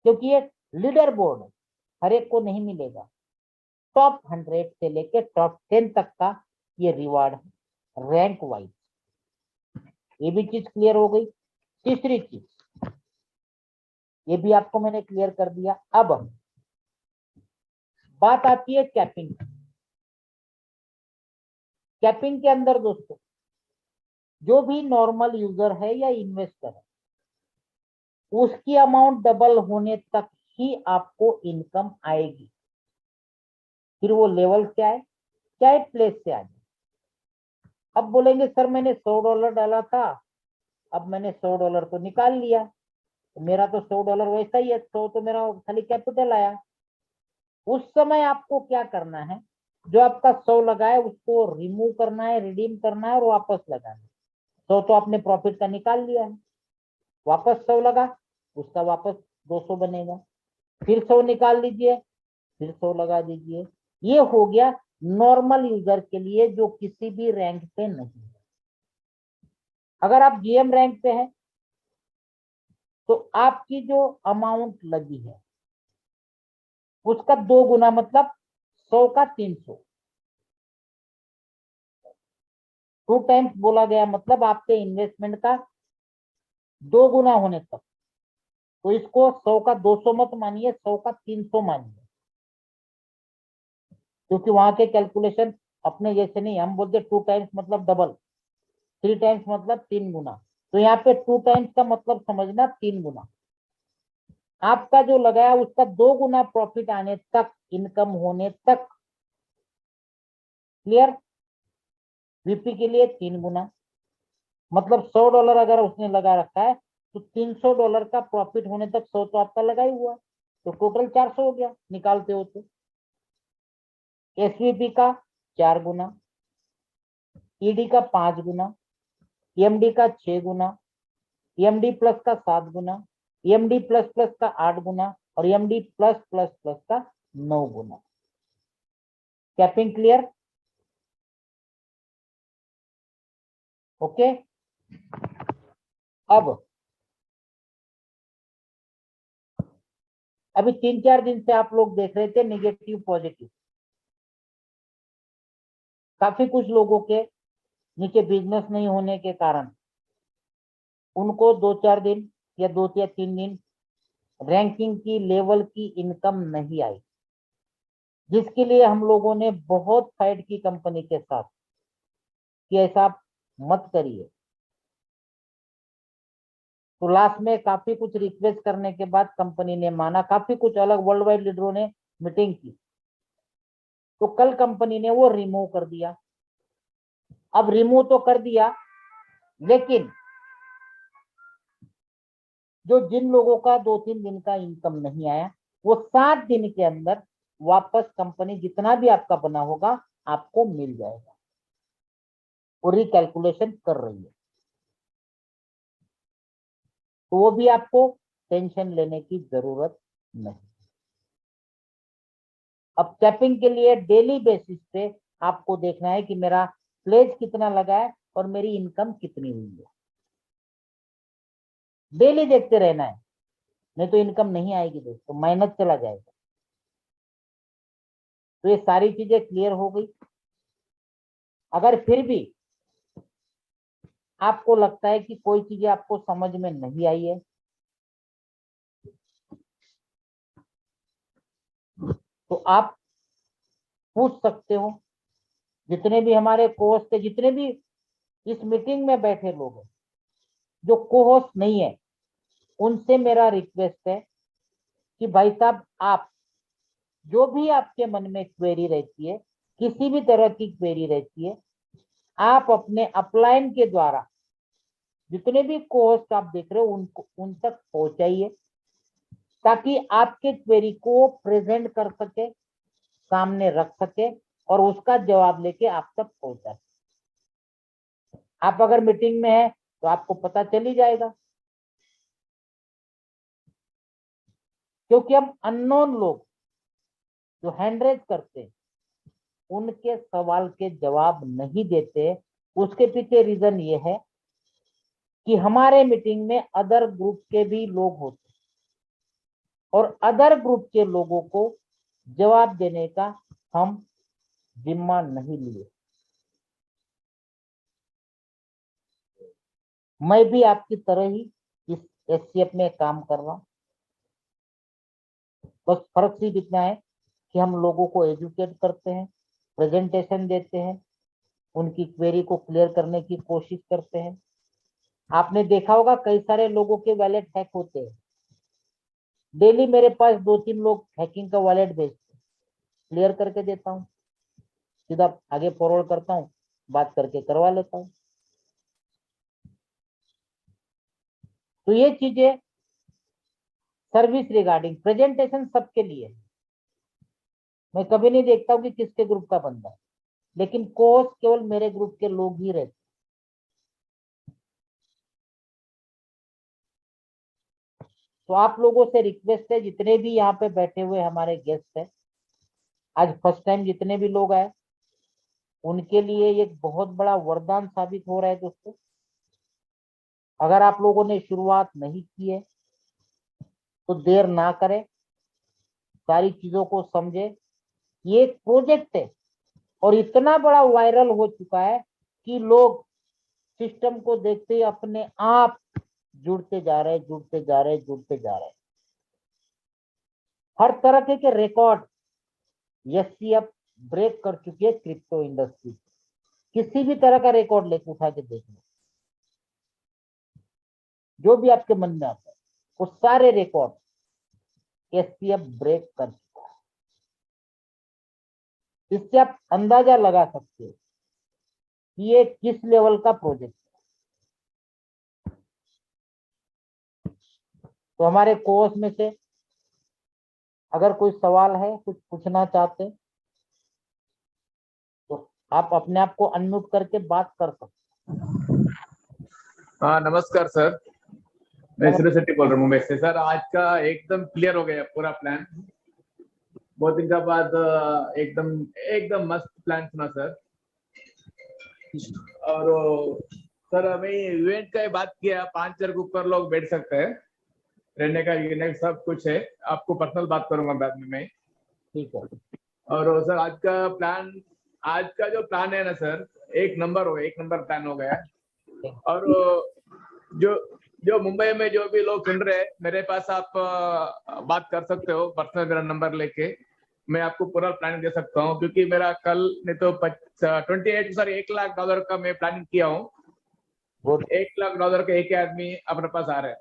क्योंकि ये लीडर बोर्ड है, हर एक को नहीं मिलेगा। टॉप 100 से लेके टॉप 10 तक का ये रिवार्ड है, रैंक वाइज। ये भी चीज क्लियर हो गई। तीसरी चीज, ये भी आपको मैंने क्लियर कर दिया। अब बात आती है कैपिंग। कैपिंग के अंदर दोस्तों जो भी नॉर्मल यूजर है या इन्वेस्टर है उसकी अमाउंट डबल होने तक ही आपको इनकम आएगी, फिर वो लेवल से आए चाहे प्लेस से आ जाए। अब बोलेंगे सर मैंने $100 डाला था, अब मैंने $100 तो निकाल लिया, तो मेरा तो $100 वैसा ही है, 100 तो मेरा खाली कैपिटल आया। उस समय आपको क्या करना है, जो आपका 100 लगा है उसको रिमूव करना है, रिडीम करना है और वापस लगाना है। 100 तो आपने प्रॉफिट का निकाल लिया है, वापस 100 लगा, उसका वापस 200 बनेगा, फिर 100 निकाल लीजिए, फिर 100 लगा दीजिए। ये हो गया नॉर्मल यूजर के लिए जो किसी भी रैंक पे नहीं है। अगर आप जीएम रैंक पे है तो आपकी जो अमाउंट लगी है उसका 2 गुना, मतलब 100 का 300, 2 टाइम्स बोला गया, मतलब आपके इन्वेस्टमेंट का 2 गुना होने तक। तो इसको 100 का 200 मत मानिए, 100 का 300 मानिए, क्योंकि वहां के कैलकुलेशन अपने जैसे नहीं। हम बोलते 2 टाइम्स मतलब डबल, 3 टाइम्स मतलब 3 गुना। तो यहाँ पे 2 टाइम्स का मतलब समझना 3 गुना। आपका जो लगाया उसका 2 गुना प्रॉफिट आने तक, इनकम होने तक। क्लियर? वीपी के लिए 3 गुना, मतलब $100 अगर उसने लगा रखा है तो $300 का प्रॉफिट होने तक 100 तो आपका लगा ही हुआ, तो टोटल 400 हो गया निकालते हो तो। एसवीपी का 4 गुना, ईडी का 5 गुना, ईएमडी का 6 गुना, ईएमडी प्लस का 7 गुना, ईएमडी प्लस प्लस का 8 गुना और ईएमडी प्लस प्लस प्लस का 9 गुना। Capping clear? ओके। अब अभी 3-4 दिन से आप लोग देख रहे थे निगेटिव पॉजिटिव। काफी कुछ लोगों के नीचे बिजनेस नहीं होने के कारण उनको 2-4 दिन या 2 या 3 दिन रैंकिंग की लेवल की इनकम नहीं आई, जिसके लिए हम लोगों ने बहुत फाइट की कंपनी के साथ कि ऐसा आप मत करिए। तो लास्ट में काफी कुछ रिक्वेस्ट करने के बाद कंपनी ने माना, काफी कुछ अलग वर्ल्ड वाइड लीडरों ने मीटिंग की, तो कल कंपनी ने वो रिमूव कर दिया। अब रिमूव तो कर दिया, लेकिन जो जिन लोगों का 2-3 दिन का इनकम नहीं आया वो 7 दिन के अंदर वापस कंपनी जितना भी आपका बना होगा आपको मिल जाएगा। पूरी कैलकुलेशन कर रही है, तो वो भी आपको टेंशन लेने की जरूरत नहीं। अब कैपिंग के लिए डेली बेसिस पे आपको देखना है कि मेरा प्लेज कितना लगा है और मेरी इनकम कितनी हुई है। डेली देखते रहना है, नहीं तो इनकम नहीं आएगी दोस्तों, माइनस चला जाएगा। तो ये सारी चीजें क्लियर हो गई। अगर फिर भी आपको लगता है कि कोई चीजें आपको समझ में नहीं आई है तो आप पूछ सकते हो। जितने भी हमारे कोर्स थे, जितने भी इस मीटिंग में बैठे लोग हैं जो कोहोस्ट नहीं है, उनसे मेरा रिक्वेस्ट है कि भाई साहब आप जो भी आपके मन में क्वेरी रहती है, किसी भी तरह की क्वेरी रहती है, आप अपने अपलाइन के द्वारा जितने भी कोहोस्ट आप देख रहे हो उनको उन तक पहुंचाइए, ताकि आपके क्वेरी को प्रेजेंट कर सके, सामने रख सके और उसका जवाब लेके आप तक पहुंचा। आप अगर मीटिंग में है तो आपको पता चल ही जाएगा, क्योंकि हम अननोन लोग जो हैंड रेज करते उनके सवाल के जवाब नहीं देते। उसके पीछे रीजन ये है कि हमारे मीटिंग में अदर ग्रुप के भी लोग होते और अदर ग्रुप के लोगों को जवाब देने का हम जिम्मा नहीं लिए। मैं भी आपकी तरह ही इस एससीएफ में काम कर रहा हूं, बस फर्क सिर्फ इतना है कि हम लोगों को एजुकेट करते हैं, प्रेजेंटेशन देते हैं, उनकी क्वेरी को क्लियर करने की कोशिश करते हैं। आपने देखा होगा कई सारे लोगों के वॉलेट हैक होते हैं। डेली मेरे पास 2-3 लोग हैकिंग का वॉलेट भेजते हैं, क्लियर करके देता हूँ, सीधा आगे फॉरवर्ड करता हूँ, बात करके करवा लेता हूँ। तो ये चीजें सर्विस रिगार्डिंग प्रेजेंटेशन सबके लिए है। मैं कभी नहीं देखता हूँ कि किसके ग्रुप का बंदा है, लेकिन कोर्स केवल मेरे ग्रुप के लोग ही रहते। तो आप लोगों से रिक्वेस्ट है, जितने भी यहाँ पे बैठे हुए हमारे गेस्ट हैं, आज फर्स्ट टाइम जितने भी लोग आए, उनके लिए एक बहुत बड़ा वरदान साबित हो रहा है दोस्तों। अगर आप लोगों ने शुरुआत नहीं की है तो देर ना करें, सारी चीजों को समझे। ये एक प्रोजेक्ट है और इतना बड़ा वायरल हो चुका है कि लोग सिस्टम को देखते ही अपने आप जुड़ते जा रहे, जुड़ते जा रहे, जुड़ते जा रहे। हर तरह के रिकॉर्ड एससीएफ ब्रेक कर चुकी है क्रिप्टो इंडस्ट्री। किसी भी तरह का रिकॉर्ड लेके उठा के देख लो, जो भी आपके मन में आता है, वो सारे रिकॉर्ड एससीएफ ब्रेक कर चुका है। इससे आप अंदाजा लगा सकते हो कि ये किस लेवल का प्रोजेक्ट है। तो हमारे कोर्स में से अगर कोई सवाल है, कुछ पूछना चाहते हैं, तो आप अपने आप को अनम्यूट करके बात कर सकते हैं। हाँ नमस्कार सर, मैं सूर्य शेट्टी बोल रहा हूँ मुंबई से। सर आज का एकदम क्लियर हो गया पूरा प्लान, बहुत दिन का बाद एकदम एकदम मस्त प्लान सुना सर। और सर हमें इवेंट का बात किया, 5,000 के ऊपर लोग बैठ सकते हैं, रहने का यूनिट सब कुछ है। आपको पर्सनल बात करूंगा बाद में मैं। ठीक है। और सर आज का जो प्लान है ना सर, एक नंबर प्लान हो गया। और जो जो मुंबई में जो भी लोग सुन रहे हैं, मेरे पास आप बात कर सकते हो पर्सनल, मेरा नंबर लेके मैं आपको पूरा प्लानिंग दे सकता हूँ। क्योंकि मेरा कल नहीं तो 1 लाख डॉलर का मैं प्लानिंग किया हूँ। $1 लाख का एक आदमी अपने पास आ रहे हैं।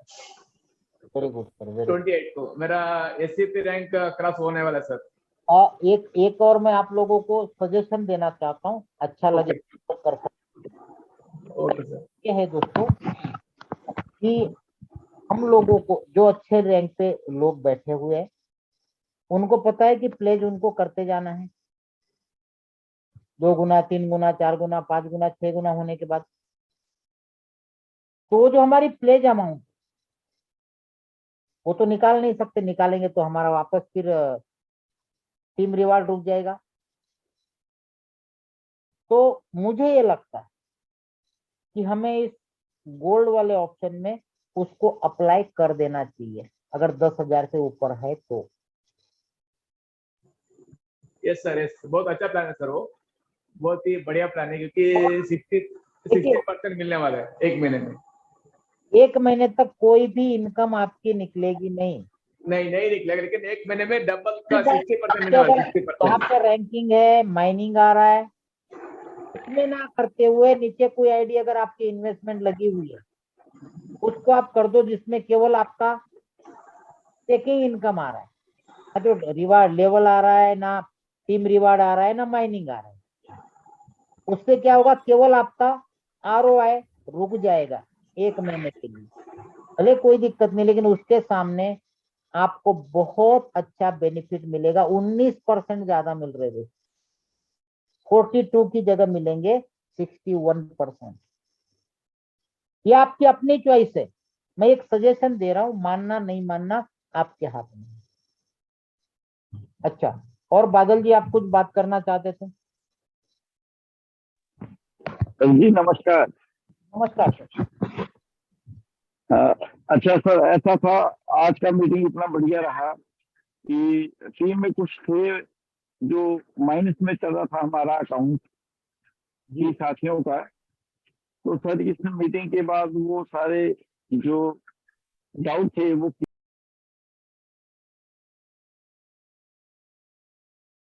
Very good sir. 28 को मेरा एससीपी रैंक क्रॉस होने वाला है सर। और एक और मैं आप लोगों को सजेशन देना चाहता हूँ, अच्छा लगे तो कर सकते। Okay sir. ये है दोस्तों कि हम लोगों को जो अच्छे रैंक पे लोग बैठे हुए हैं, उनको पता है कि प्लेज उनको करते जाना है 2 गुना, 3 गुना, 4 गुना, 5 गुना, 6 गुना होने के बाद। तो जो हमारी प्लेज अमाउंट, वो तो निकाल नहीं सकते, निकालेंगे तो हमारा वापस फिर टीम रिवार्ड रुक जाएगा। तो मुझे ये लगता है कि हमें इस गोल्ड वाले ऑप्शन में उसको अप्लाई कर देना चाहिए, अगर 10,000 से ऊपर है तो। यस सर, यस, बहुत अच्छा प्लान है सर, वो बहुत ही बढ़िया प्लान है। क्योंकि 60% मिलने वाला है एक महीने में। 1 महीने तक कोई भी इनकम आपकी निकलेगी नहीं निकलेगा, लेकिन एक महीने में डबल का 60% मिलने वाला है। 60%। यहाँ पे रैंकिंग है, माइनिंग आ रहा है, इसमें ना करते हुए नीचे कोई आईडी अगर आपकी इन्वेस्टमेंट लगी हुई है, उसको आप कर दो, जिसमें केवल आपका टेकिंग इनकम आ रहा है, ना तो रिवार्ड लेवल आ रहा है, ना टीम रिवार्ड आ रहा है, ना माइनिंग आ रहा है। उससे क्या होगा, केवल आपका आरओआई रुक जाएगा 1 महीने के लिए, भले कोई दिक्कत नहीं, लेकिन उसके सामने आपको बहुत अच्छा बेनिफिट मिलेगा। 19% ज्यादा मिल रहे हैं, 42 की जगह मिलेंगे 61%। ये आपकी अपनी चॉइस है, मैं एक सजेशन दे रहा हूं, मानना नहीं मानना आपके हाथ में है। अच्छा, और बादल जी आप कुछ बात करना चाहते थे? जी नमस्कार। नमस्कार सर। अच्छा सर, ऐसा था, आज का मीटिंग इतना बढ़िया रहा कि टीम में कुछ थे जो माइनस में चल रहा था हमारा अकाउंट जी साथियों का। तो सर इस मीटिंग के बाद वो सारे जो डाउट थे वो